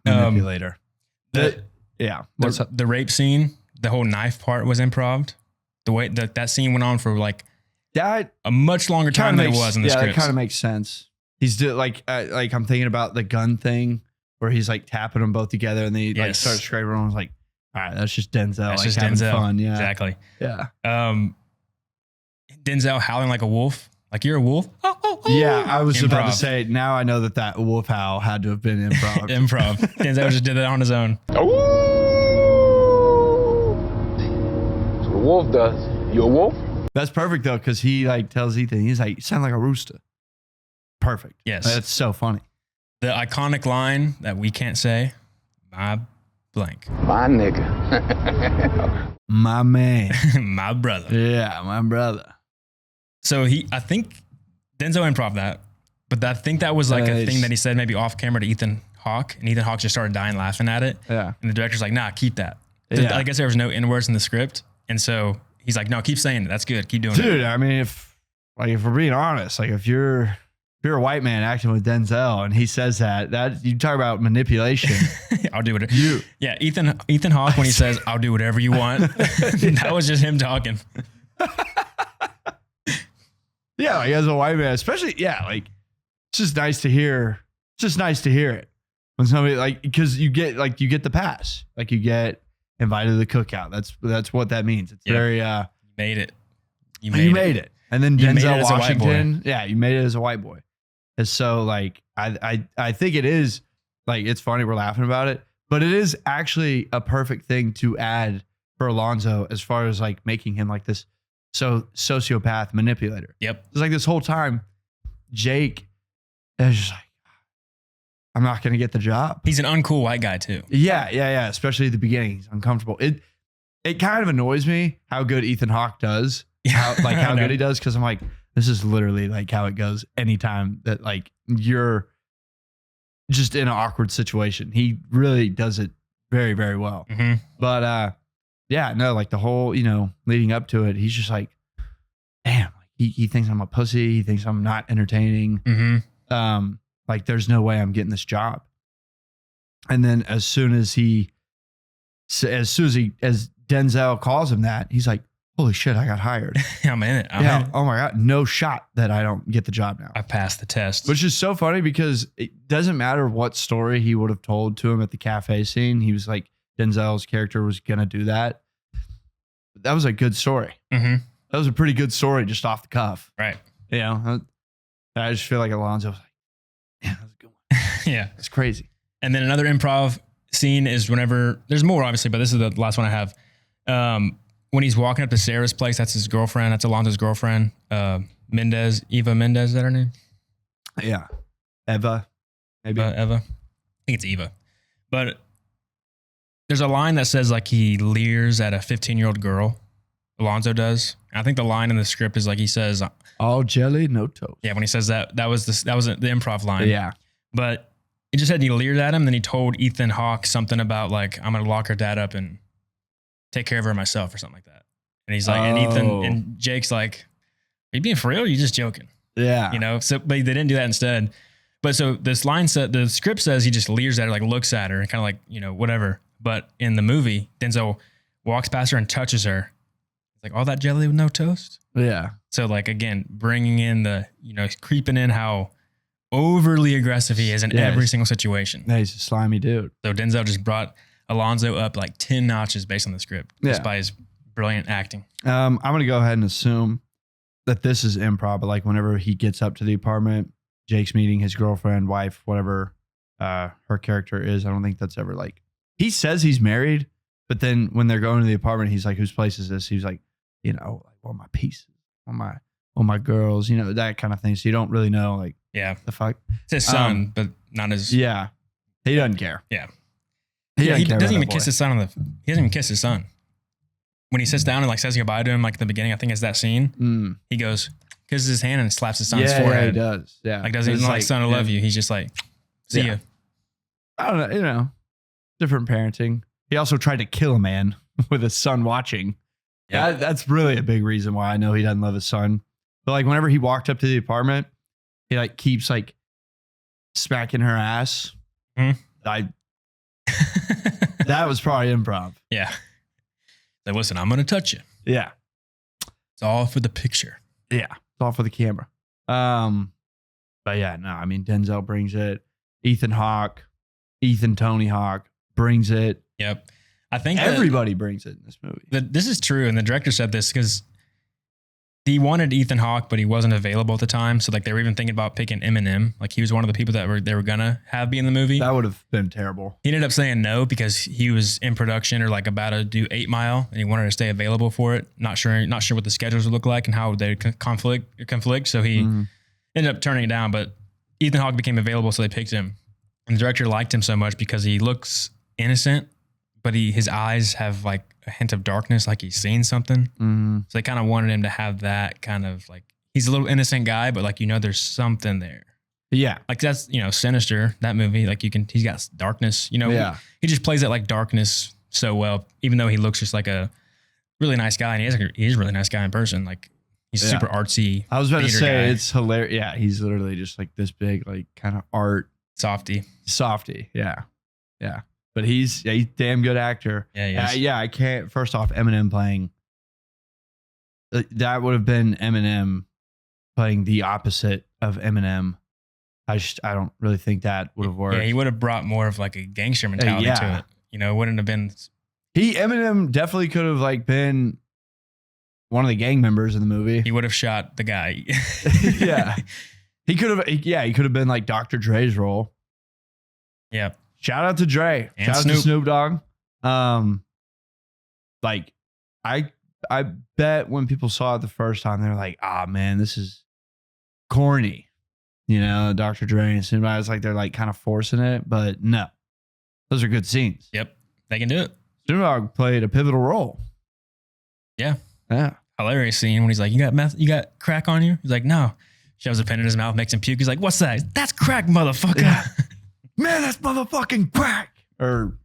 Manipulator.
The rape scene, the whole knife part was improv. The way that scene went on for like
that
a much longer time than it was in the script.
Yeah, that kind of makes sense. He's like I'm thinking about the gun thing where he's like tapping them both together and they like start scraping them. I was like, all right, that's just Denzel.
That's
like
just
having
Denzel.
fun. Yeah.
Exactly.
Yeah.
Denzel howling like a wolf. Like, you're a wolf? Oh.
Yeah, I was
Improv.
about to say, now I know that wolf howl had to have been improv.
Improv. Denzel just did that on his own.
Ooh! So the wolf does. You a wolf?
That's perfect though, because he like tells Ethan, he's like, you sound like a rooster. Perfect.
Yes.
That's so funny.
The iconic line that we can't say, my blank.
My nigga.
My man.
My brother.
Yeah, my brother.
So I think Denzel improv that, but I think that was like a thing that he said maybe off camera to Ethan Hawke, and Ethan Hawke just started dying laughing at it.
Yeah.
And the director's like, nah, keep that.
Yeah.
I guess there was no N-words in the script. And so he's like, no, keep saying it. That's good. Keep doing it.
Dude, I mean, if we're being honest, like if you're a white man acting with Denzel and he says that you talk about manipulation.
I'll do it. Yeah, Ethan Hawke, when he says, I'll do whatever you want, that was just him talking.
Yeah, like as a white man, especially, like it's just nice to hear. It's just nice to hear it when somebody like, because you get the pass, like you get invited to the cookout. That's what that means. It's very
You made it.
You made it. And then
You made it
Denzel
as a white boy.
Washington, you made it as a white boy. And so like I think it is like, it's funny we're laughing about it, but it is actually a perfect thing to add for Alonzo as far as like making him like this sociopath manipulator.
Yep.
It's like this whole time, Jake is just like, I'm not going to get the job.
He's an uncool white guy too.
Yeah. Especially at the beginning, he's uncomfortable. It kind of annoys me how good Ethan Hawke does. How good he does, because I'm like, this is literally like how it goes anytime that like you're just in an awkward situation. He really does it very, very well.
Mm-hmm.
But like the whole, leading up to it, he's just like, damn, he thinks I'm a pussy. He thinks I'm not entertaining.
Mm-hmm.
Like there's no way I'm getting this job. And then as Denzel calls him that, he's like, holy shit, I got hired.
I'm in it.
Oh my God. No shot that I don't get the job now.
I passed the test.
Which is so funny because it doesn't matter what story he would have told to him at the cafe scene. He was like, Denzel's character was going to do that. That was a good story.
Mm-hmm.
That was a pretty good story just off the cuff.
Right.
I just feel like Alonzo was like, yeah, that was a good one.
Yeah.
It's crazy.
And then another improv scene is whenever there's more obviously, but this is the last one I have. When he's walking up to Sarah's place, that's his girlfriend. That's Alonzo's girlfriend. Eva Mendez, is that her name?
Yeah. Eva. Maybe.
Eva. I think it's Eva. But there's a line that says like he leers at a 15-year-old girl. Alonzo does. And I think the line in the script is like he says,
all jelly, no toast.
yeah, when he says that was the improv line.
Yeah.
But he just said he leered at him. Then he told Ethan Hawke something about like, I'm going to lock her dad up and take care of her myself or something like that. And he's like, and Ethan and Jake's like, are you being for real? Or are you just joking?
Yeah.
You know, so, but they didn't do that instead. But so this line said, the script says he just leers at her, like looks at her and kind of like, you know, whatever. But in the movie, Denzel walks past her and touches her. It's like, all that jelly with no toast?
Yeah.
So like, again, bringing in the, you know, creeping in how overly aggressive he is in every single situation.
Yeah, he's a slimy dude.
So Denzel just brought Alonzo up like 10 notches based on the script just by his brilliant acting.
I'm going to go ahead and assume that this is improv, but like whenever he gets up to the apartment, Jake's meeting his girlfriend, wife, whatever her character is. I don't think that's ever like, he says he's married, but then when they're going to the apartment, he's like, whose place is this? He's like, you know, like all my pieces, all my girls, you know, that kind of thing. So you don't really know like, the fuck.
It's his son, but not his.
Yeah. He doesn't care.
Yeah.
He
doesn't even kiss his son he doesn't even kiss his son. When he sits down and like says goodbye to him, like at the beginning, I think it's that scene. He goes, kisses his hand and slaps his son's forehead.
Yeah, he does. Yeah.
Like doesn't even like, son, I love you. He's just like, see ya.
I don't know, you know, different parenting. He also tried to kill a man with his son watching. Yeah. That's really a big reason why I know he doesn't love his son. But like whenever he walked up to the apartment, he like keeps like smacking her ass. That was probably improv.
Yeah. Like, listen, I'm going to touch you.
Yeah.
It's all for the picture.
Yeah. It's all for the camera. But yeah, no, I mean, Denzel brings it. Ethan Tony Hawke brings it.
Yep. I think
everybody brings it in this movie.
This is true. And the director said this because he wanted Ethan Hawke, but he wasn't available at the time. So like they were even thinking about picking Eminem. Like he was one of the people that they were gonna have be in the movie.
That would have been terrible.
He ended up saying no because he was in production or like about to do 8 Mile and he wanted to stay available for it. Not sure what the schedules would look like and how they conflict. So he ended up turning it down. But Ethan Hawke became available, so they picked him. And the director liked him so much because he looks innocent, but his eyes have like a hint of darkness, like he's seen something. So they kind of wanted him to have that kind of like, he's a little innocent guy, but like, you know, there's something there.
Yeah.
Like that's, you know, Sinister, that movie, like he's got darkness, you know, he just plays that like darkness so well, even though he looks just like a really nice guy. And he's a really nice guy in person. Like he's super artsy.
I was about to say
guy.
It's hilarious. Yeah. He's literally just like this big, like kind of art.
Softy.
Yeah. Yeah. But he's a damn good actor.
Yeah,
yeah. I can't. First off, Eminem playing. That would have been Eminem playing the opposite of Eminem. I don't really think that would have worked.
Yeah, he would have brought more of like a gangster mentality to it. You know, it wouldn't have been.
Eminem definitely could have like been one of the gang members in the movie.
He would have shot the guy.
Yeah, he could have. Yeah, he could have been like Dr. Dre's role.
Yeah.
Shout out to Dre.
And
Shout out to Snoop Dogg. Like I bet when people saw it the first time, they're like, "Ah, man, this is corny." You know, Dr. Dre and Snoop Dogg. It's like they're like kind of forcing it, but no, those are good scenes.
Yep, they can do it.
Snoop Dogg played a pivotal role.
Yeah.
Yeah.
Hilarious scene when he's like, "You got meth? You got crack on you?" He's like, "No." Shoves a pen in his mouth, makes him puke. He's like, "What's that?" "That's crack, motherfucker."
Yeah. Man, that's motherfucking crack. Or,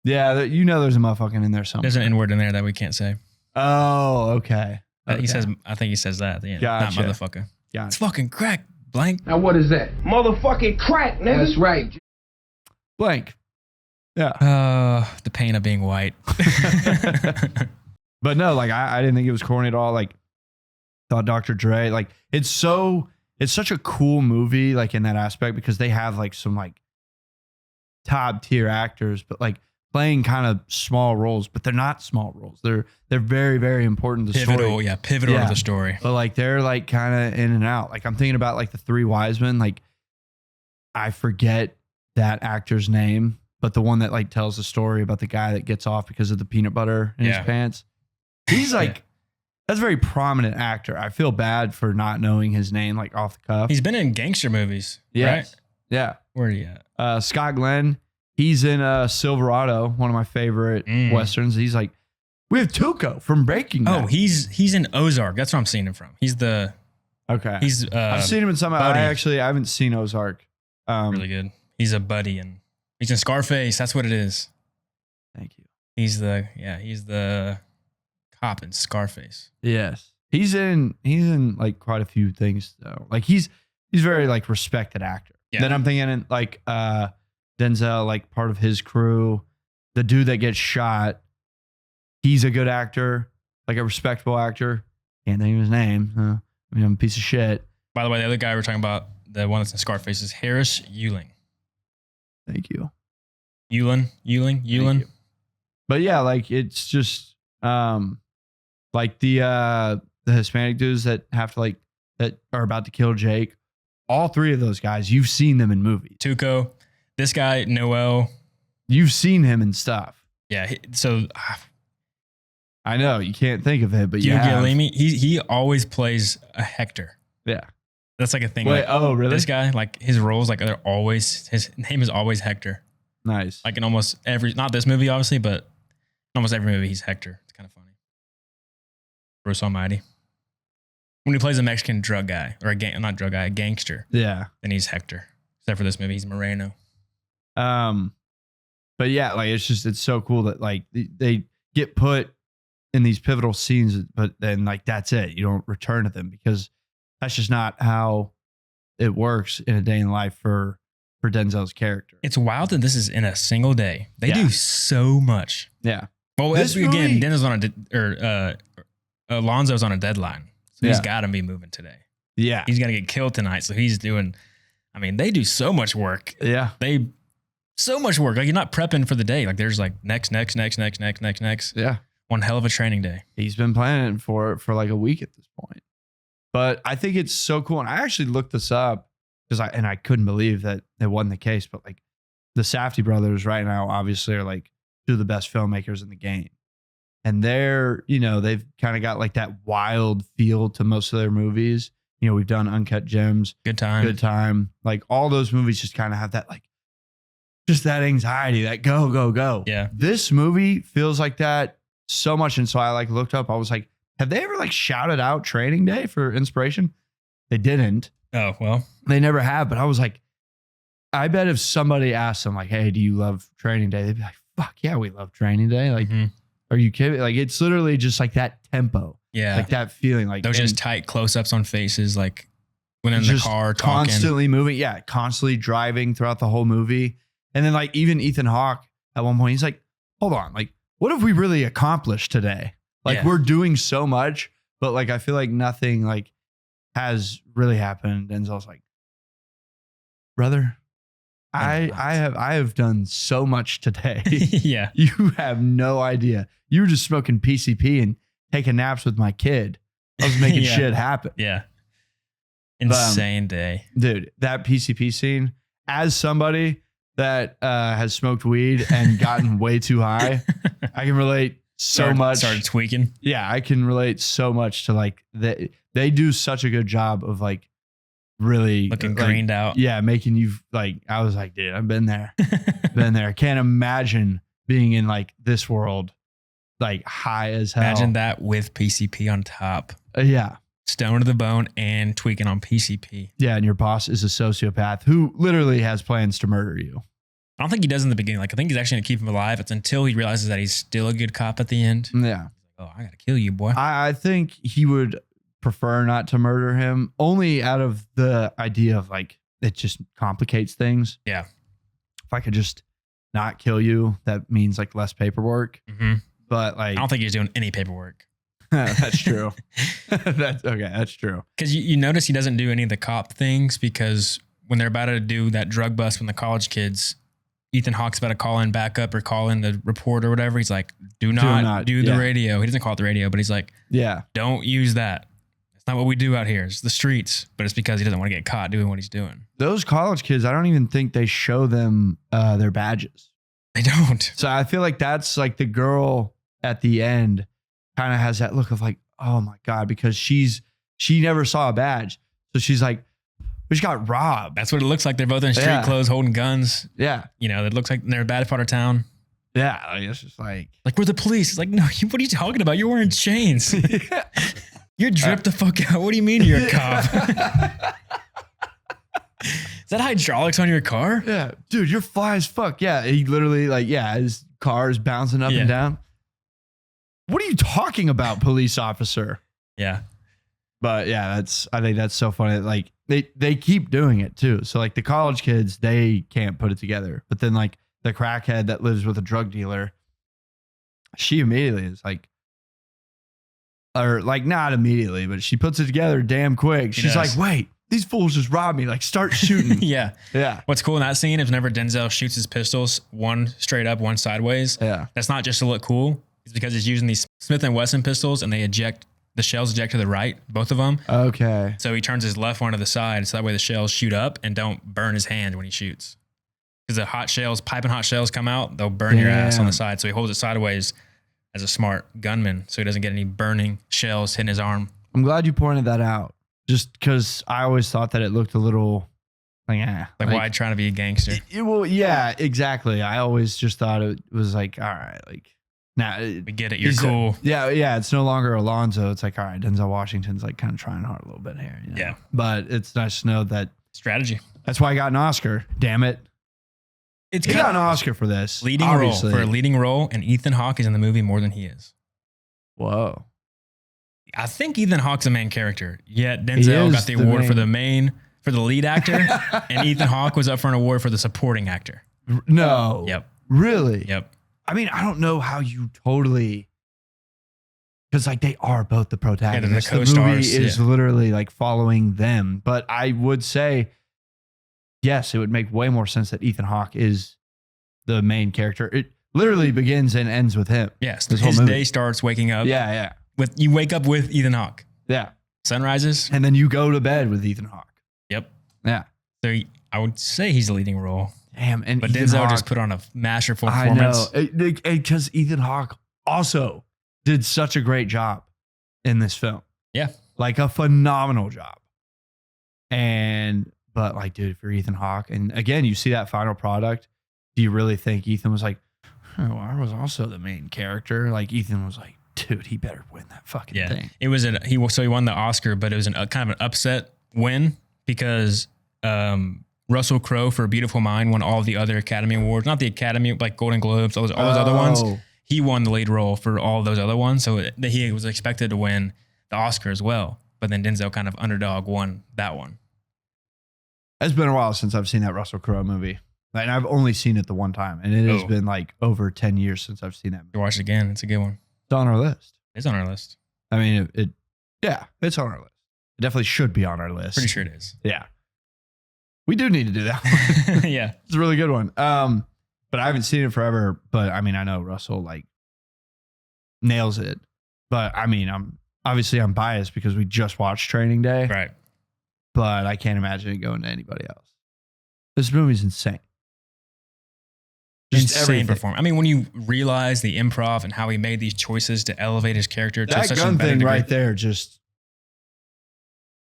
yeah, you know there's a motherfucking in there somewhere.
There's an N-word in there that we can't say.
Oh, okay.
He says, I think he says that at the end.
Gotcha.
Not motherfucker.
Gotcha.
It's fucking crack, blank.
Now what is that?
Motherfucking crack, nigga.
That's right.
Blank. Yeah.
The pain of being white.
But no, like I didn't think it was corny at all. Like, thought Dr. Dre, like it's such a cool movie, like in that aspect, because they have like some like top tier actors, but like playing kind of small roles, but they're not small roles. They're very, very important to the story.
Pivotal to the story.
But like they're like kind of in and out. Like I'm thinking about like the Three Wise Men. Like I forget that actor's name, but the one that like tells the story about the guy that gets off because of the peanut butter in his pants. He's like, that's a very prominent actor. I feel bad for not knowing his name like off the cuff.
He's been in gangster movies.
Yes.
Right?
Yeah.
Where are you at?
Scott Glenn. He's in Silverado, one of my favorite westerns. He's like, we have Tuco from Breaking Bad.
Oh, he's in Ozark. That's where I'm seeing him from. He's the
I've seen him in some. I haven't seen Ozark.
Really good. He's a buddy, and he's in Scarface. That's what it is.
Thank you.
He's the cop in Scarface.
Yes, he's in like quite a few things though. Like he's very like respected actor.
Yeah.
Then I'm thinking like Denzel, like part of his crew, the dude that gets shot. He's a good actor, like a respectable actor. Can't think of his name. I mean, I'm a piece of shit.
By the way, the other guy we're talking about, the one that's in Scarface, is Harris Euling.
Thank you.
Euling.
But yeah, like it's just like the Hispanic dudes that have to like that are about to kill Jake. All three of those guys, you've seen them in movies.
Tuco, this guy Noel,
you've seen him in stuff.
Yeah, so
I know you can't think of it, but
you
yeah,
he always plays a Hector.
Yeah,
that's like a thing.
Wait,
like,
oh really?
This guy, like his roles, like they're always his name is always Hector.
Nice.
Like in almost every, not this movie obviously, but in almost every movie he's Hector. It's kind of funny. Bruce Almighty. When he plays a Mexican drug guy or a gangster.
Yeah.
Then he's Hector. Except for this movie, he's Moreno.
But yeah, like it's so cool that like they get put in these pivotal scenes, but then like that's it. You don't return to them because that's just not how it works in a day in life for Denzel's character.
It's wild that this is in a single day. They do so much.
Yeah.
Well, again, Denzel's on Alonzo's on a deadline. So he's got to be moving today.
Yeah.
He's going to get killed tonight. So he's doing, I mean, they do so much work.
Yeah.
So much work. Like you're not prepping for the day. Like there's like next.
Yeah.
One hell of a training day.
He's been planning for like a week at this point. But I think it's so cool. And I actually looked this up because I couldn't believe that it wasn't the case. But like the Safdie brothers right now, obviously are like two of the best filmmakers in the game. And they're, they've kind of got like that wild feel to most of their movies. We've done Uncut Gems.
Good Time.
Like all those movies just kind of have that like, just that anxiety, that go.
Yeah.
This movie feels like that so much. And so I like looked up, I was like, have they ever like shouted out Training Day for inspiration? They didn't.
Oh, well.
They never have. But I was like, I bet if somebody asked them like, hey, do you love Training Day? They'd be like, fuck yeah, we love Training Day. Like, are you kidding? Like, it's literally just like that tempo.
Yeah.
Like that feeling. Like
those just tight close-ups on faces. Like when in the car talking.
Constantly moving. Yeah. Constantly driving throughout the whole movie. And then like even Ethan Hawke at one point, he's like, hold on. Like, what have we really accomplished today? Like we're doing so much, but like, I feel like nothing like has really happened. Denzel's like, brother, I have done so much today.
Yeah.
You have no idea. You were just smoking PCP and taking naps with my kid. I was making shit happen.
Yeah. Insane day.
Dude, that PCP scene, as somebody that has smoked weed and gotten way too high, I can relate much.
Started tweaking.
Yeah, I can relate so much to like they do such a good job of like really
looking
like,
greened out.
Yeah, making you like, I was like, dude, I've been there. Been there. I can't imagine being in like this world, like high as hell.
Imagine that with PCP on top.
Yeah.
Stone to the bone and tweaking on PCP.
Yeah, and your boss is a sociopath who literally has plans to murder you.
I don't think he does in the beginning. Like I think he's actually going to keep him alive. It's until he realizes that he's still a good cop at the end.
Yeah.
Oh, I got to kill you, boy.
I think he would prefer not to murder him, only out of the idea of like, it just complicates things.
Yeah.
If I could just not kill you, that means like less paperwork.
Mm-hmm.
But like,
I don't think he's doing any paperwork.
That's true. That's true.
Because you notice he doesn't do any of the cop things because when they're about to do that drug bust from the college kids, Ethan Hawke's about to call in backup or call in the report or whatever. He's like, do not do the radio. He doesn't call it the radio, but he's like, don't use that. It's not what we do out here. It's the streets. But it's because he doesn't want to get caught doing what he's doing.
Those college kids, I don't even think they show them their badges.
They don't.
So I feel like that's like the girl at the end kind of has that look of like, oh my God, because she never saw a badge. So she's like, we just got robbed.
That's what it looks like. They're both in street clothes holding guns.
Yeah.
You know, it looks like they're a bad part of town.
Yeah. Like, it's just like
we're the police. It's like, no, what are you talking about? You're wearing chains. You're dripped the fuck out. What do you mean you're a cop? Is that hydraulics on your car?
Yeah. Dude, you're fly as fuck. Yeah. He literally his car is bouncing up and down. What are you talking about, police officer?
Yeah.
But yeah, I think that's so funny. Like they keep doing it too. So like the college kids, they can't put it together. But then like the crackhead that lives with a drug dealer, she immediately is like, or like not immediately, but she puts it together damn quick. She's like, wait, these fools just robbed me. Like start shooting.
Yeah.
Yeah.
What's cool in that scene is whenever Denzel shoots his pistols, one straight up, one sideways.
Yeah.
That's not just to look cool. It's because he's using these Smith & Wesson pistols and the shells eject to the right, both of them.
Okay.
So he turns his left one to the side so that way the shells shoot up and don't burn his hand when he shoots. Because the piping hot shells come out, they'll burn your ass on the side. So he holds it sideways as a smart gunman so he doesn't get any burning shells hitting his arm.
I'm glad you pointed that out. Just because I always thought that it looked a little like,
why trying to be a gangster?
Well, yeah, exactly. I always just thought it was like, all right, like, nah,
we get it. You're cool.
Yeah. It's no longer Alonzo. It's like, all right, Denzel Washington's like kind of trying hard a little bit here. You know?
Yeah.
But it's nice to know that
strategy.
That's why I got an Oscar. Damn it. He got an Oscar for this.
Leading role. For a leading role, and Ethan Hawke is in the movie more than he is.
Whoa.
I think Ethan Hawke's the main character. Yet Denzel got the award for the lead actor, and Ethan Hawke was up for an award for the supporting actor.
No.
Yep.
Really?
Yep.
I mean, I don't know how you totally, because like they are both the protagonists.
Yeah,
the movie is literally like following them. But I would say, yes, it would make way more sense that Ethan Hawke is the main character. It literally begins and ends with him.
Yes, his day starts waking up.
Yeah.
You wake up with Ethan Hawke.
Yeah.
Sun rises.
And then you go to bed with Ethan Hawke.
Yep.
Yeah.
So I would say he's the leading role.
Damn.
But Denzel just put on a masterful performance.
I know. Because Ethan Hawke also did such a great job in this film.
Yeah.
Like a phenomenal job. But like, dude, if you're Ethan Hawke, and again, you see that final product, do you really think Ethan was like, oh, I was also the main character? Like Ethan was like, dude, he better win that fucking thing.
It was he won the Oscar, but it was kind of an upset win because Russell Crowe for Beautiful Mind won all the other Academy Awards, not the Academy, like Golden Globes, all those other ones. He won the lead role for all those other ones, so he was expected to win the Oscar as well. But then Denzel kind of underdog won that one.
It's been a while since I've seen that Russell Crowe movie. And I've only seen it the one time. And it has been like over 10 years since I've seen that movie.
You watch it again. It's a good one.
It's on our list.
It's on our list.
I mean, it's on our list. It definitely should be on our list.
Pretty sure it is.
Yeah. We do need to do that one.
Yeah.
It's a really good one. But I haven't seen it forever. But I mean, I know Russell like nails it. But I mean, I'm biased because we just watched Training Day.
Right.
But I can't imagine it going to anybody else. This movie's insane.
Just insane performance. I mean, when you realize the improv and how he made these choices to elevate his character to such a better
thing
degree.
right there just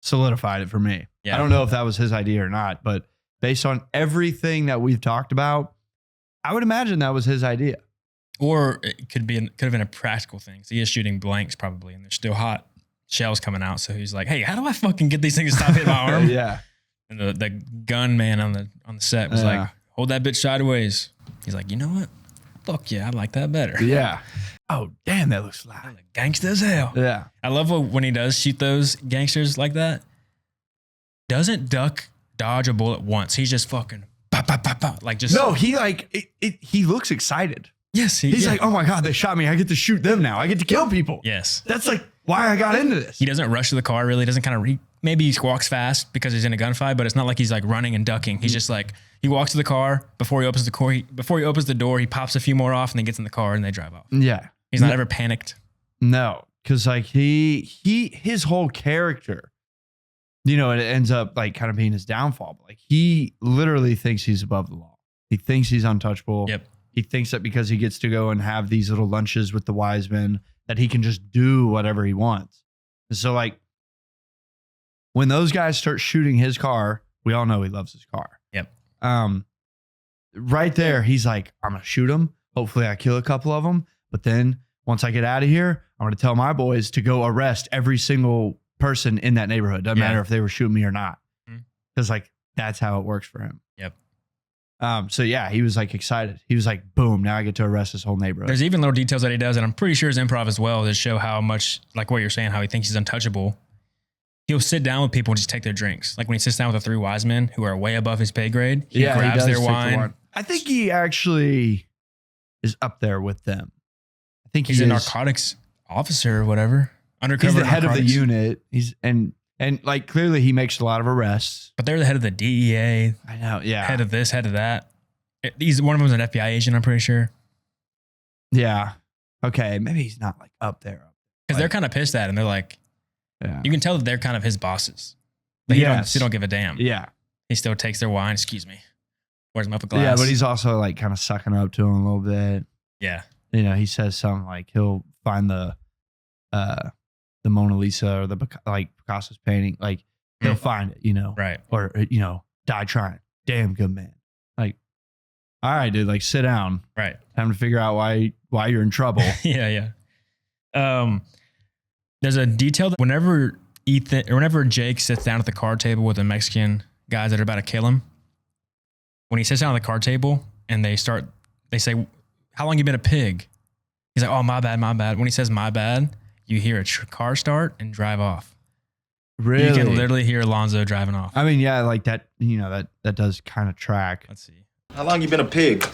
solidified it for me.
Yeah.
I don't know if that was his idea or not, but based on everything that we've talked about, I would imagine that was his idea.
Or it could have been a practical thing. So he is shooting blanks probably, and they're still hot shells coming out. So he's like, "Hey, how do I fucking get these things to stop hitting my arm?"
Yeah.
And the gun man on the set was like, "Hold that bitch sideways." He's like, "You know what? Fuck yeah, I like that better."
Yeah. Oh damn, that looks loud.
Gangsta as hell.
Yeah.
I love when he does shoot those gangsters like that. Doesn't dodge a bullet once. He's just fucking pop, pop, pop, pop. Like just
no. He like he looks excited.
Yes,
he's like, oh my god, they shot me. I get to shoot them now. I get to kill people.
Yes,
that's like why I got into this.
He doesn't rush to the car. Really, doesn't kind of maybe he walks fast because he's in a gunfight, but it's not like he's like running and ducking. He's just like he walks to the car before he opens the car. Before he opens the door, he pops a few more off and then gets in the car and they drive off.
Yeah,
he's not ever panicked.
No, because like his whole character, you know, it ends up like kind of being his downfall. But like he literally thinks he's above the law. He thinks he's untouchable.
Yep.
he thinks that because he gets to go and have these little lunches with the wise men, that he can just do whatever he wants. And so like when those guys start shooting his car, we all know he loves his car.
Yep.
Right there, he's like, I'm going to shoot him. Hopefully I kill a couple of them. But then once I get out of here, I'm going to tell my boys to go arrest every single person in that neighborhood. Doesn't matter if they were shooting me or not. Because like, that's how it works for him.
Yep.
So yeah, he was like excited. He was like, boom, now I get to arrest this whole neighborhood.
There's even little details that he does, and I'm pretty sure his improv as well that show how much, like what you're saying, how he thinks he's untouchable. He'll sit down with people and just take their drinks. Like when he sits down with the three wise men who are way above his pay grade, he grabs their wine.
I think he actually is up there with them. I think
he's a narcotics officer or whatever. Undercover.
He's the head of
narcotics.
the unit. He's and like clearly he makes a lot of arrests.
But they're the head of the DEA.
I know, yeah.
Head of this, head of that. One of them is an FBI agent, I'm pretty sure.
Yeah. Okay, maybe he's not like up there.
Because they're kind of pissed at him. They're like,
yeah.
You can tell that they're kind of his bosses. But he don't give a damn.
Yeah.
He still takes their wine. Excuse me. Pours him up a glass.
Yeah, but he's also like kind of sucking up to him a little bit.
Yeah.
You know, he says something like he'll find the Mona Lisa or the Picasso's painting. Like he'll find it, you know.
Right.
Or, you know, die trying. Damn good man. Like, all right, dude, like sit down.
Right.
Time to figure out why you're in trouble.
Yeah. There's a detail that whenever Jake sits down at the card table with the Mexican guys that are about to kill him, when he sits down at the card table and they say, how long you been a pig? He's like, oh, my bad. When he says my bad, you hear a car start and drive off.
Really?
You can literally hear Alonzo driving off.
I mean, yeah, like that, you know, that does kind of track.
Let's see.
How long you been a pig?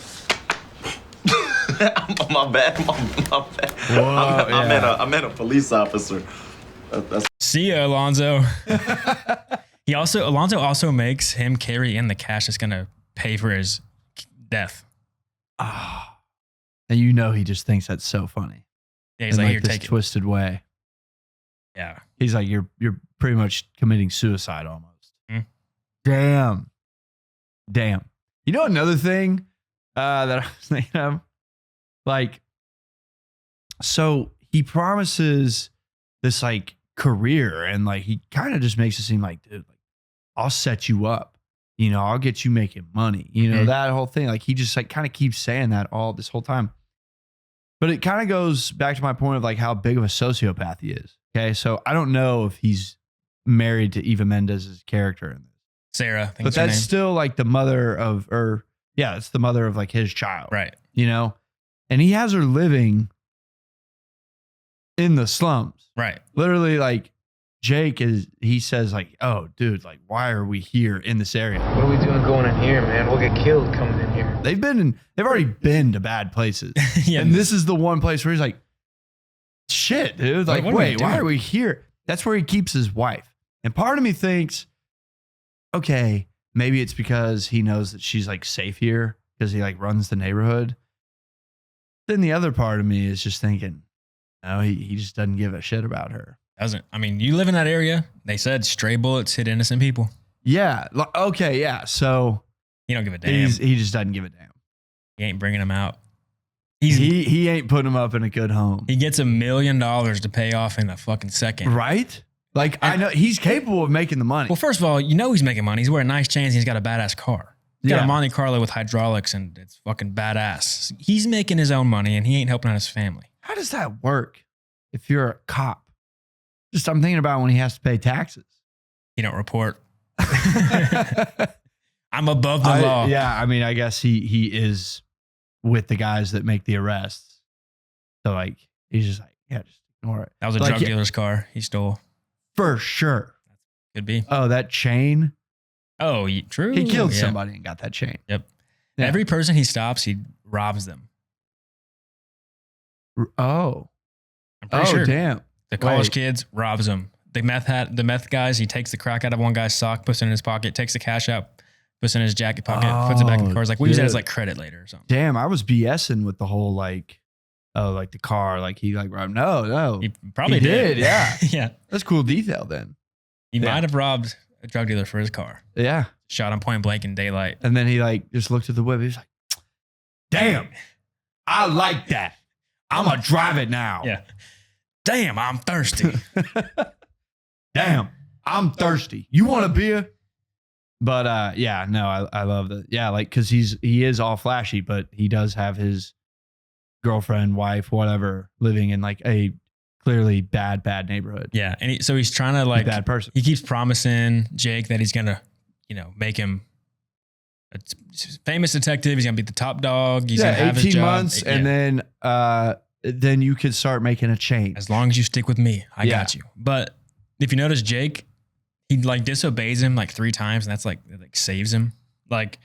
My bad. My bad.
Whoa,
I meant a police officer.
See ya, Alonzo. Alonzo also makes him carry in the cash that's going to pay for his death.
Ah, and you know he just thinks that's so funny.
Yeah, he's
in
like, here,
this
take it.
twisted way.
Yeah.
He's like, you're pretty much committing suicide almost.
Hmm.
Damn. You know another thing that I was thinking of? Like, so he promises this like career and like he kind of just makes it seem like, dude, like I'll set you up. You know, I'll get you making money. You know, that whole thing. Like he just like kind of keeps saying that all this whole time. But it kind of goes back to my point of like how big of a sociopath he is. Okay. So I don't know if he's married to Eva Mendes's character in this.
Sarah, I think
But that's still like the mother of, it's the mother of like his child.
right.
You know? And he has her living in the slums.
Right.
Literally, like Jake he says like, oh, dude, like, why are we here in this area?
What are we doing going in here, man? We'll get killed coming in here.
They've already been to bad places.
Yeah.
And this is the one place where he's like, shit, dude. Like,
what are we
wait, why
doing?
are we here? That's where he keeps his wife. And part of me thinks, okay, maybe it's because he knows that she's like safe here because he like runs the neighborhood. Then the other part of me is just thinking, no, he just doesn't give a shit about her.
Doesn't. I mean, you live in that area. They said stray bullets hit innocent people.
Yeah. Okay. Yeah. So
He don't give a damn.
he just doesn't give a damn.
He ain't bringing them out.
He ain't putting him up in a good home.
He gets $1 million to pay off in a fucking second.
Right? Like, I know he's capable of making the money.
Well, first of all, you know he's making money. He's wearing nice chains. And he's got a badass car. He's got a Monte Carlo with hydraulics, and it's fucking badass. He's making his own money, and he ain't helping out his family.
How does that work if you're a cop? Just I'm thinking about when he has to pay taxes.
He don't report. I'm above the law.
Yeah, I mean, I guess he is with the guys that make the arrests. So like, he's just like, yeah, just ignore it.
That was a
Like,
drug dealer's car he stole.
For sure.
Could be.
Oh, that chain.
Oh, true.
He killed
Yeah.
somebody and got that chain.
Yep.
Yeah.
Every person he stops, he robs them.
Oh.
I'm pretty sure.
Damn.
The college
Wait.
kids robs them. The meth guys, he takes the crack out of one guy's sock, puts it in his pocket, takes the cash out, puts it in his jacket pocket, puts it back in the car. He's like, we use that as like credit later or something.
Damn, I was BSing with the whole like, oh, like the car, like he like robbed. No.
He probably
He did,
did.
yeah.
Yeah.
That's cool detail then.
He
Yeah.
might have robbed a drug dealer for his car.
Yeah.
Shot him point blank in daylight.
And then he like just looked at the whip. He was like, damn, I like that. I'm going to drive it now.
Yeah. Damn, I'm thirsty.
Damn, I'm thirsty. You want a beer? But yeah, no, I love that. Yeah, like because he is all flashy, but he does have his girlfriend, wife, whatever, living in like a clearly bad neighborhood.
Yeah, and so he's trying to like
bad person.
He keeps promising Jake that he's gonna, make him a famous detective. He's gonna be the top dog. He's gonna have
18
his job.
months, and then you could start making a change.
As long as you stick with me, I got you. But if you notice, Jake, he like disobeys him like 3 times, and that's like saves him. Like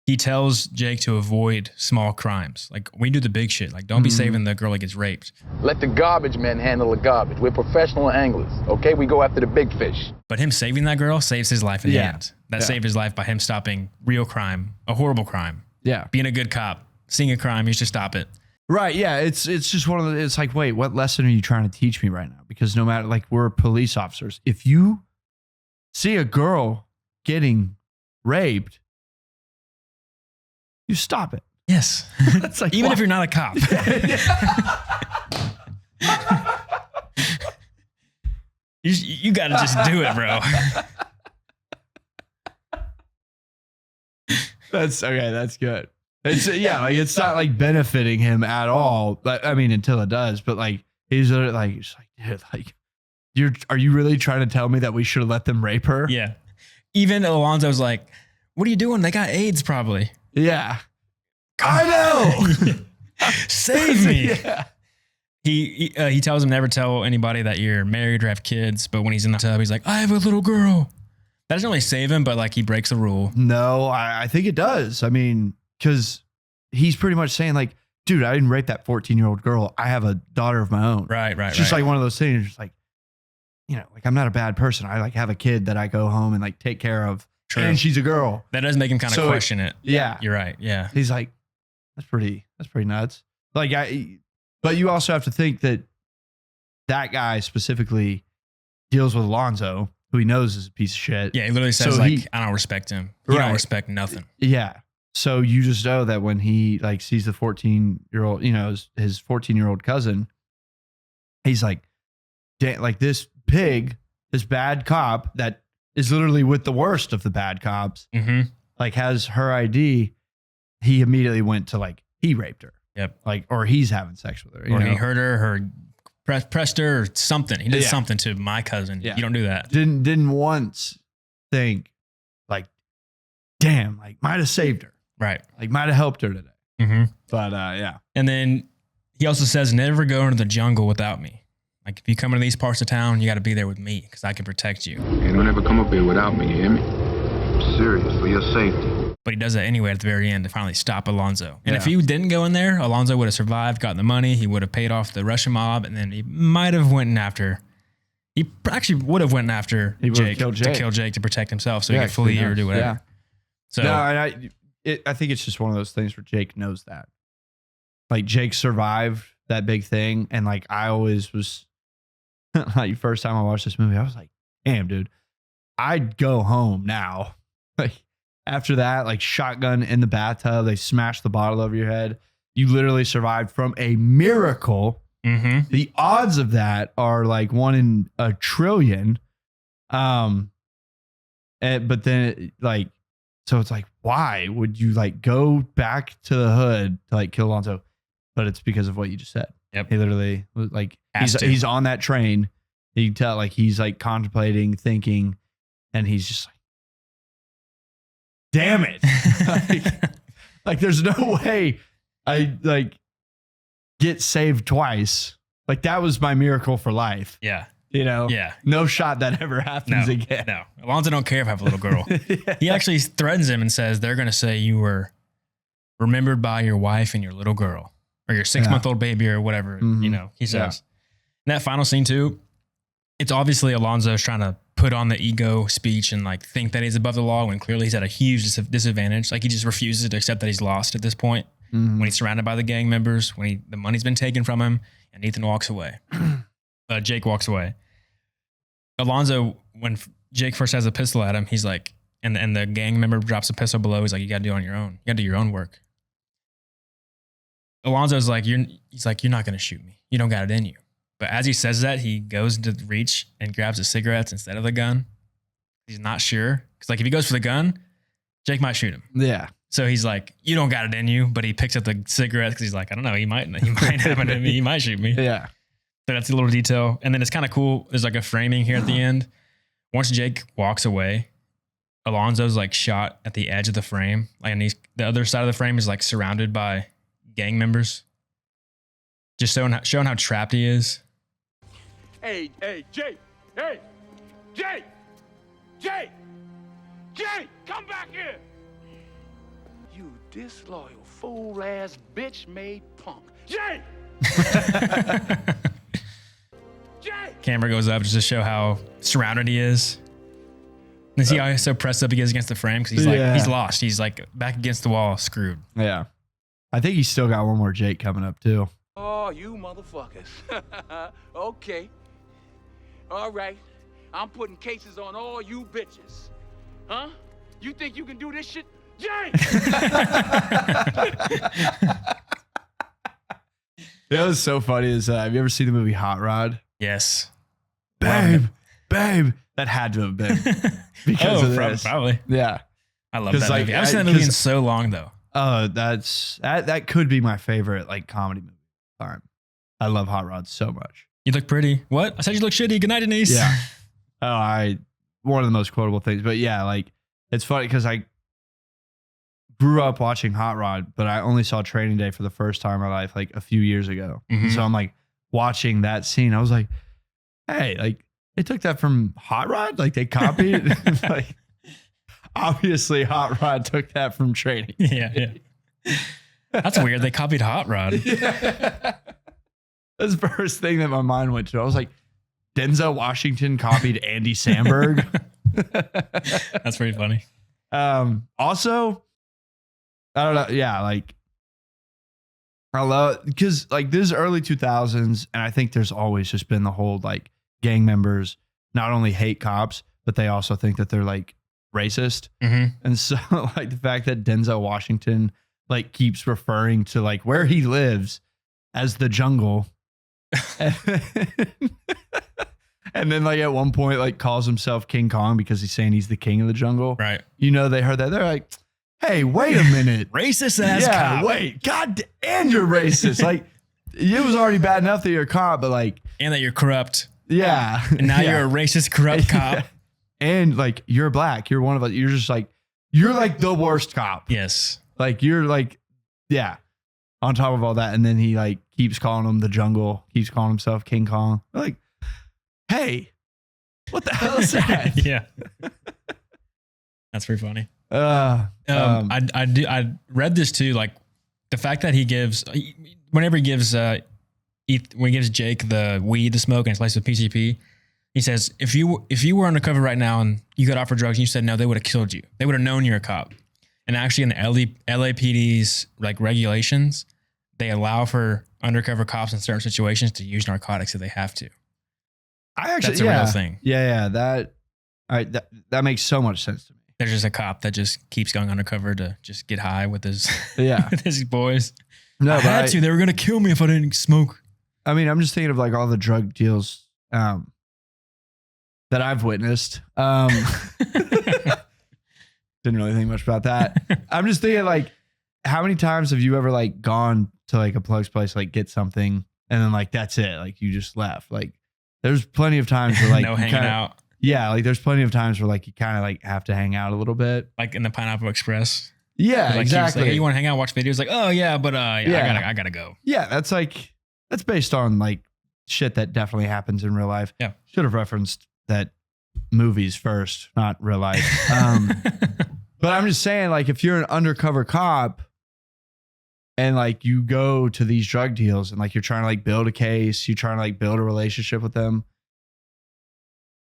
he tells Jake to avoid small crimes. Like we do the big shit. Like don't be saving the girl that gets raped.
Let the garbage men handle the garbage. We're professional anglers, okay? We go after the big fish.
But him saving that girl saves his life in the end. That saved his life by him stopping real crime, a horrible crime.
Yeah.
Being a good cop, seeing a crime, you should stop it.
Right. Yeah. It's just one of the, it's like, wait, what lesson are you trying to teach me right now? Because no matter, like, we're police officers. If you see a girl getting raped, you stop it.
Yes.
That's like,
even if you're not a cop. you got to just do it, bro.
That's okay. That's good. It's like it's not like benefiting him at all. But I mean, until it does. But like he's like, dude, like are you really trying to tell me that we should have let them rape her?
Yeah. Even Alonzo's like, what are you doing? They got AIDS probably.
Yeah. I know.
Save me.
Yeah.
He tells him never tell anybody that you're married or have kids. But when he's in the tub, he's like, I have a little girl. That doesn't really save him, but like he breaks the rule.
No, I think it does. I mean, because he's pretty much saying like, dude, I didn't rape that 14-year-old girl. I have a daughter of my own.
Right.
It's just like one of those things. Just like, like I'm not a bad person. I like have a kid that I go home and like take care of.
True.
And she's a girl.
That does make him kind of question it.
Yeah.
You're right. Yeah.
He's like, that's pretty nuts. Like, but you also have to think that guy specifically deals with Alonzo, who he knows is a piece of shit.
Yeah. He literally says I don't respect him. He don't respect nothing.
Yeah. So you just know that when he like sees the 14-year-old, his 14-year-old cousin, he's like, like this pig, this bad cop that is literally with the worst of the bad cops, like has her ID. He immediately went to like, he raped her.
Yep.
Like, or he's having sex with her.
Or he hurt her, pressed her or something. He did something to my cousin. Yeah. You don't do that.
Didn't once think like, damn, like might have saved her.
Right.
Like might have helped her today. But yeah.
And then he also says, never go into the jungle without me. Like if you come into these parts of town, you got to be there with me because I can protect you.
Hey, don't ever come up here without me, you hear me? I'm serious, for your safety.
But he does that anyway at the very end to finally stop Alonzo. And if he didn't go in there, Alonzo would have survived, gotten the money. He would have paid off the Russian mob. And then he might have went after. He actually would have went after Jake to kill Jake to protect himself so he could flee or do whatever. Yeah. So
no, I think it's just one of those things where Jake knows that. Like Jake survived that big thing. And like I always was, like first time I watched this movie, I was like, damn, dude, I'd go home now. Like after that, like shotgun in the bathtub, they smashed the bottle over your head. You literally survived from a miracle. The odds of that are like 1 in a trillion. But then like, so it's like, why would you like go back to the hood to like kill Alonzo? But it's because of what you just said.
Yep.
He literally was like, he's on that train. You can tell like he's like contemplating, thinking, and he's just like, damn it. like there's no way I like get saved twice. Like that was my miracle for life.
Yeah.
Yeah. No shot that ever happens again.
No. Alonzo don't care if I have a little girl. He actually threatens him and says they're going to say you were remembered by your wife and your little girl or your 6-month-old baby or whatever, he says. And that final scene too, it's obviously Alonzo's trying to put on the ego speech and like think that he's above the law when clearly he's at a huge disadvantage. Like he just refuses to accept that he's lost at this point when he's surrounded by the gang members, when the money's been taken from him and Ethan walks away. Jake walks away. Alonzo, when Jake first has a pistol at him, he's like, and the gang member drops a pistol below. He's like, you got to do it on your own. You got to do your own work. Alonzo's like, he's like, you're not going to shoot me. You don't got it in you. But as he says that, he goes to reach and grabs the cigarettes instead of the gun. He's not sure. Because like if he goes for the gun, Jake might shoot him.
Yeah.
So he's like, you don't got it in you. But he picks up the cigarettes because he's like, I don't know. He might have it in me. He might shoot me.
Yeah.
So that's a little detail. And then it's kind of cool. There's like a framing here at the end. Once Jake walks away, Alonzo's like shot at the edge of the frame. Like, and the other side of the frame is like surrounded by gang members. Just showing how trapped he is.
Hey, Jake! Hey! Jake! Jake! Jake! Come back here! You disloyal, fool-ass, bitch-made punk. Jake! Jake!
Camera goes up just to show how surrounded he is. And see how he's so pressed up he is against the frame? Because he's like, he's lost. He's like back against the wall, screwed.
Yeah. I think he's still got one more Jake coming up too.
Oh, you motherfuckers. Okay. All right. I'm putting cases on all you bitches. Huh? You think you can do this shit? Jake!
That was so funny. Have you ever seen the movie Hot Rod?
Yes.
Babe. That had to have been because of this.
Probably.
Yeah.
I love that movie. I haven't seen that movie in so long though.
Oh, that could be my favorite like comedy movie of all time. I love Hot Rod so much.
You look pretty. What? I said you look shitty. Good night, Denise.
Yeah. One of the most quotable things. But yeah, like it's funny because I grew up watching Hot Rod, but I only saw Training Day for the first time in my life like a few years ago.
Mhm.
So I'm like watching that scene. I was like, hey, like they took that from Hot Rod? Like they copied? Like obviously Hot Rod took that from Training.
Yeah. That's weird. They copied Hot Rod.
Yeah. That's the first thing that my mind went to. I was like, Denzel Washington copied Andy Samberg.
That's pretty funny.
Also, I don't know. Yeah, like I love because like this is early 2000s, and I think there's always just been the whole like gang members not only hate cops, but they also think that they're like racist.
Mm-hmm.
And so like the fact that Denzel Washington like keeps referring to like where he lives as the jungle. And then like at one point like calls himself King Kong because he's saying he's the king of the jungle.
Right.
You know, they heard that. They're like, hey, wait a minute.
Racist ass cop.
Wait. And you're racist. Like it was already bad enough that you're a cop, but like.
And that you're corrupt.
Yeah.
And now you're a racist, corrupt cop.
And like you're black. You're one of us. You're just like, you're like the worst cop.
Yes.
Like you're like, yeah. On top of all that. And then he like keeps calling him the jungle, keeps calling himself King Kong. Like, hey, what the hell is that?
Yeah. That's pretty funny. I read this too. Like the fact that whenever he gives Jake the weed to smoke and it's laced with PCP, he says, if you were undercover right now and you got offered drugs and you said no, they would have killed you. They would have known you're a cop. And actually in the LAPD's like regulations, they allow for undercover cops in certain situations to use narcotics if they have to. That's a real thing.
Yeah. That makes so much sense to me.
There's just a cop that just keeps going undercover to just get high with his
Yeah.
with his boys.
No,
I had to. They were gonna kill me if I didn't smoke.
I mean, I'm just thinking of like all the drug deals that I've witnessed. Didn't really think much about that. I'm just thinking like, how many times have you ever like gone to like a plug's place, like get something and then like, that's it. Like you just left. Like there's plenty of times where like,
No hanging out.
Yeah. Like there's plenty of times where like, you kind of like have to hang out a little bit.
Like in the Pineapple Express.
Yeah,
like
exactly.
Like, hey, you want to hang out, watch videos? Like, oh yeah, but I gotta go.
Yeah. That's based on like shit that definitely happens in real life.
Yeah.
Should have referenced that movies first, not real life. But I'm just saying, like, if you're an undercover cop and like you go to these drug deals and like you're trying to like build a case, you're trying to like build a relationship with them.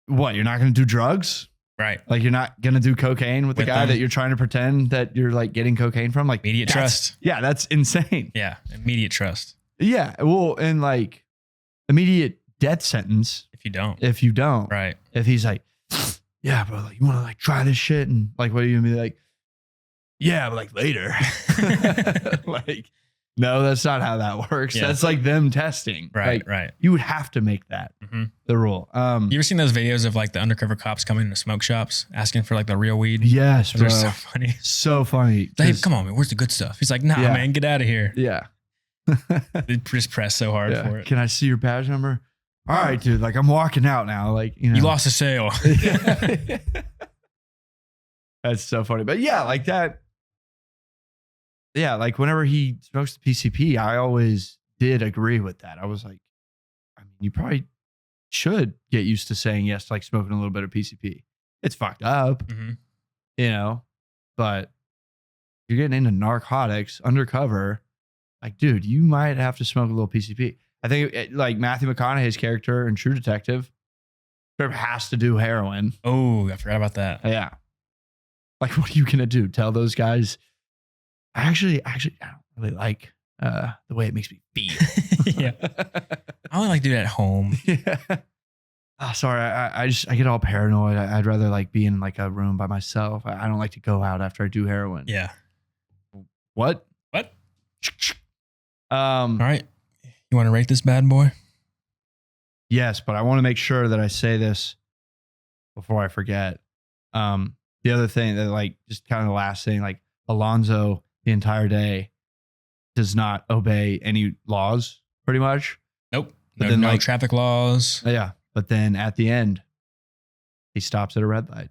What, you're not going to do drugs?
Right.
Like you're not going to do cocaine with the guy that you're trying to pretend that you're like getting cocaine from? Like
immediate trust.
Yeah, that's insane.
Yeah. Immediate trust.
Yeah. Well, and like immediate death sentence.
If you don't. Right.
If he's like, yeah, bro, like you want to like try this shit and like, what are you gonna be like? Yeah, but like later. Like, No, that's not how that works.
Yeah.
That's like them testing.
Right,
Like,
right.
You would have to make that the rule.
You ever seen those videos of like the undercover cops coming into smoke shops asking for like the real weed?
Yes,
They're
bro.
so funny.
So funny.
Hey,
'Cause-
come on, man. Where's the good stuff? He's like, nah,
Yeah.
man, get out of here.
Yeah.
They just press so hard for it.
Can I see your badge number? All right, dude. Like I'm walking out now. Like, you know.
You lost a sale.
That's so funny. But yeah, like that. Yeah, like whenever he smokes the PCP, I always did agree with that. I was like, I mean, you probably should get used to saying yes to like smoking a little bit of PCP. It's fucked up,
Mhm.
you know, but you're getting into narcotics undercover. Like, dude, you might have to smoke a little PCP. I think like Matthew McConaughey's character in True Detective has to do heroin.
Oh, I forgot about that.
Yeah. Like, what are you going to do? Tell those guys, actually, I don't really like the way it makes me feel.
Yeah. I only like to do it at home.
Yeah. Oh, sorry. I get all paranoid. I'd rather like be in like a room by myself. I don't like to go out after I do heroin.
Yeah.
What?
What?
All
All right. You want to rate this bad boy?
Yes, but I want to make sure that I say this before I forget. The other thing that like just kind of the last thing, like Alonzo the entire day does not obey any laws pretty much.
Nope.
But
No,
then,
no
like-
traffic laws.
Yeah. But then at the end, he stops at a red light.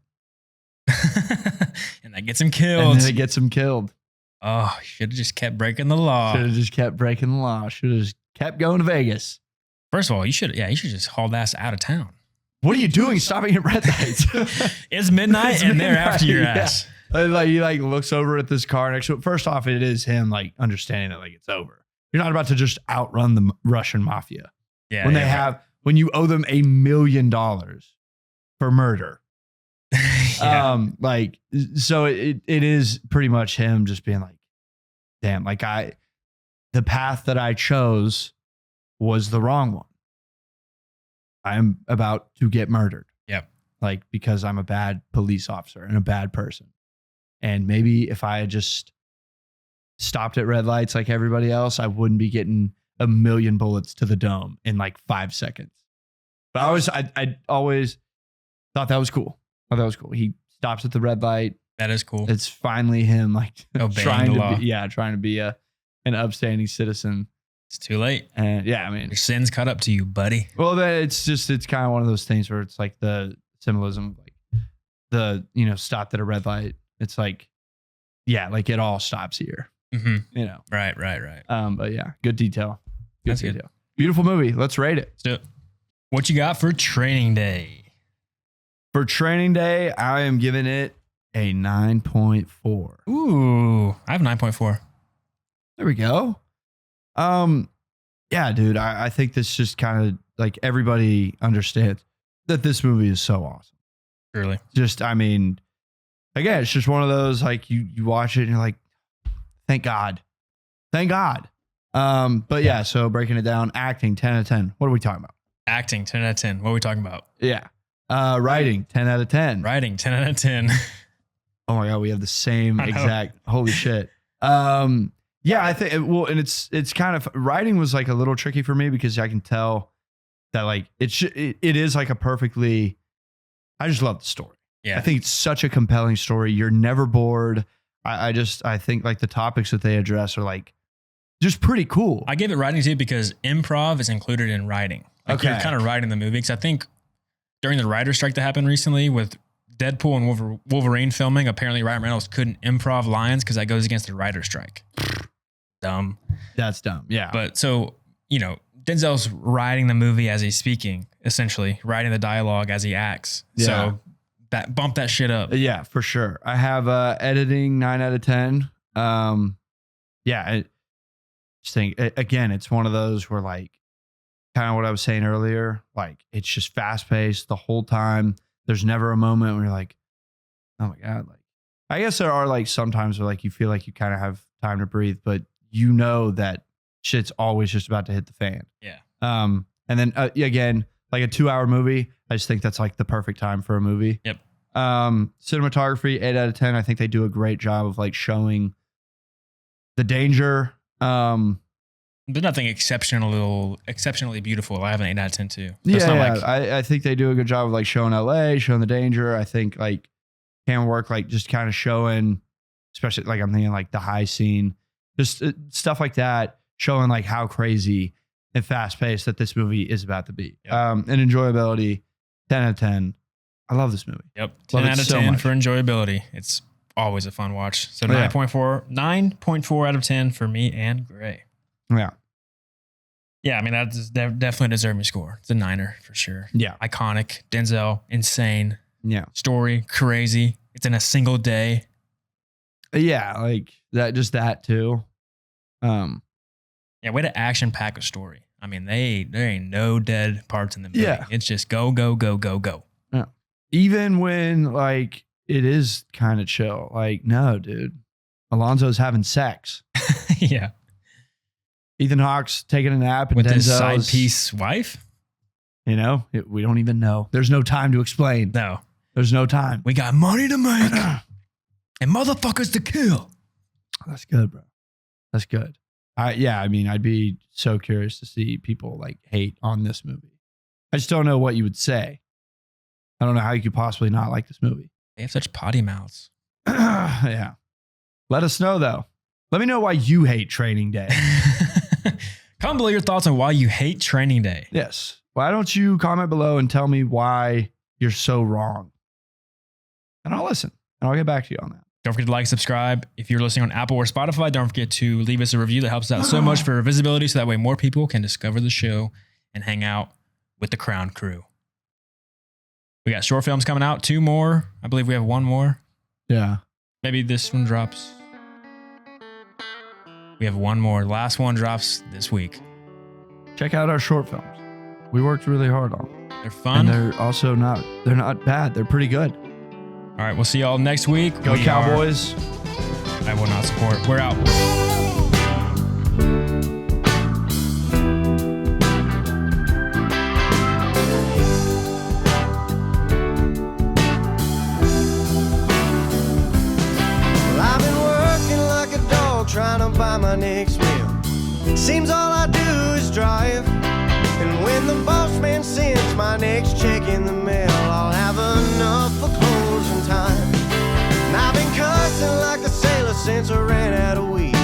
And that gets him
And
killed.
then it gets him killed.
Oh, should have just kept breaking the law.
Should have just kept breaking the law. Should have just kept going to Vegas.
First of all, you should just haul ass out of town.
What are you doing stopping at red lights?
It's midnight
It's
and they're
midnight,
after your
yeah.
ass.
Like he like looks over at this car next to it. First off, it is him like understanding that like it's over. You're not about to just outrun the Russian mafia
Yeah.
when they
yeah,
have when you owe them $1 million for murder.
Yeah.
Like so it is pretty much him just being like, damn, like the path that I chose was the wrong one. I'm about to get murdered.
Yep.
Like, because I'm a bad police officer and a bad person. And maybe if I had just stopped at red lights like everybody else, I wouldn't be getting 1 million bullets to the dome in like 5 seconds. But I always thought that was cool. I thought that was cool. He stops at the red light.
That is cool.
It's finally him like
Obeying
trying
the
to
law.
trying to be an upstanding citizen.
It's too late.
And yeah, I mean,
Your sins caught up to you, buddy.
well, it's kind of one of those things where it's like the symbolism, like the, stopped at a red light. It's like, yeah, like it all stops here,
Mm-hmm. Right.
But yeah, good detail. Good
That's good.
detail. Beautiful movie. Let's rate it.
Let's do it. What you got for training day?
For Training Day, I am giving it a 9.4.
Ooh, I have 9.4.
There we go. Yeah, dude, I think this just kind of like everybody understands that this movie is so awesome.
Really?
Just, I mean, again, it's just one of those like you watch it and you're like, thank God. Thank God. But yeah, so breaking it down, acting 10 out of 10. What are we talking about?
Acting 10 out of 10. What are we talking about?
Yeah. Writing 10 out of 10.
Writing 10 out of 10.
Oh my God, we have the same
I know.
exact. Holy shit. Yeah, I think and it's kind of writing was like a little tricky for me because I can tell that like it is like a perfectly. I just love the story.
Yeah.
I think it's such a compelling story. You're never bored. I think like the topics that they address are like just pretty cool.
I give it writing too because improv is included in writing. Like you're
Okay.
kind of writing the movie. Because I think during the writer's strike that happened recently with Deadpool and Wolverine filming, apparently Ryan Reynolds couldn't improv lines because that goes against the writer's strike. Dumb.
That's dumb. Yeah.
But so, Denzel's writing the movie as he's speaking, essentially, writing the dialogue as he acts.
Yeah.
So bump that shit up.
Yeah, for sure. I have editing 9 out of 10. Yeah, I just think again, it's one of those where like kind of what I was saying earlier, like it's just fast paced the whole time. There's never a moment where you're like, oh my God. Like, I guess there are like sometimes where like you feel like you kind of have time to breathe, but you know that shit's always just about to hit the fan.
Yeah.
And then again, like a 2-hour movie, I just think that's like the perfect time for a movie.
Yep.
Cinematography, 8 out of 10. I think they do a great job of like showing the danger
But nothing exceptionally beautiful. I have an 8 out of 10 too. So it's
Yeah,
not like
I think they do a good job of like showing LA, showing the danger. I think like can work like just kind of showing, especially like I'm thinking like the high scene, just stuff like that, showing like how crazy and fast paced that this movie is about to be.
Yep.
And enjoyability, 10 out of 10. I love this movie.
Yep.
Love
10
it
out of
so
10
much.
for enjoyability. It's always a fun watch. So
Yeah.
9.4 out of 10 for me and Gray.
Yeah.
Yeah, I mean, that's definitely a deserving score. It's a 9er for sure.
Yeah.
Iconic. Denzel, insane.
Yeah.
Story, crazy. It's in a single day.
Yeah. Like that, just that too.
Yeah, way to action pack a story. I mean, there ain't no dead parts in the movie.
Yeah.
It's just go, go, go, go, go.
Yeah. Even when like it is kind of chill. Like, no, dude. Alonzo's having sex.
Yeah.
Ethan Hawke's taking a nap and
With his
Denzel's,
side piece wife?
You know, we don't even know. There's no time to explain.
No.
There's no time.
We got money to make and motherfuckers to kill.
That's good, bro. That's good. I mean, I'd be so curious to see people like hate on this movie. I just don't know what you would say. I don't know how you could possibly not like this movie.
They have such potty mouths.
Yeah. Let us know though. Let me know why you hate Training Day.
Comment below your thoughts on why you hate Training Day.
Yes. Why don't you comment below and tell me why you're so wrong? And I'll listen and I'll get back to you on that.
Don't forget to like, subscribe. If you're listening on Apple or Spotify, don't forget to leave us a review. That helps out so much for visibility, so that way more people can discover the show and hang out with the Crown Crew. We got short films coming out, 2 more. I believe we have 1 more.
Yeah.
Maybe this one drops. We have 1 more. Last one drops this week.
Check out our short films. We worked really hard on them.
They're fun.
And they're also not bad. They're pretty good.
All right, we'll see y'all next week.
Go
We
Cowboys.
I will not support. We're out.
Well, I've been working like a dog trying to buy my next meal. Seems all I do is drive. And when the boss man sends my next check in the mail, I'll have enough for closing time. And I've been cussing like a sailor since I ran out of weed.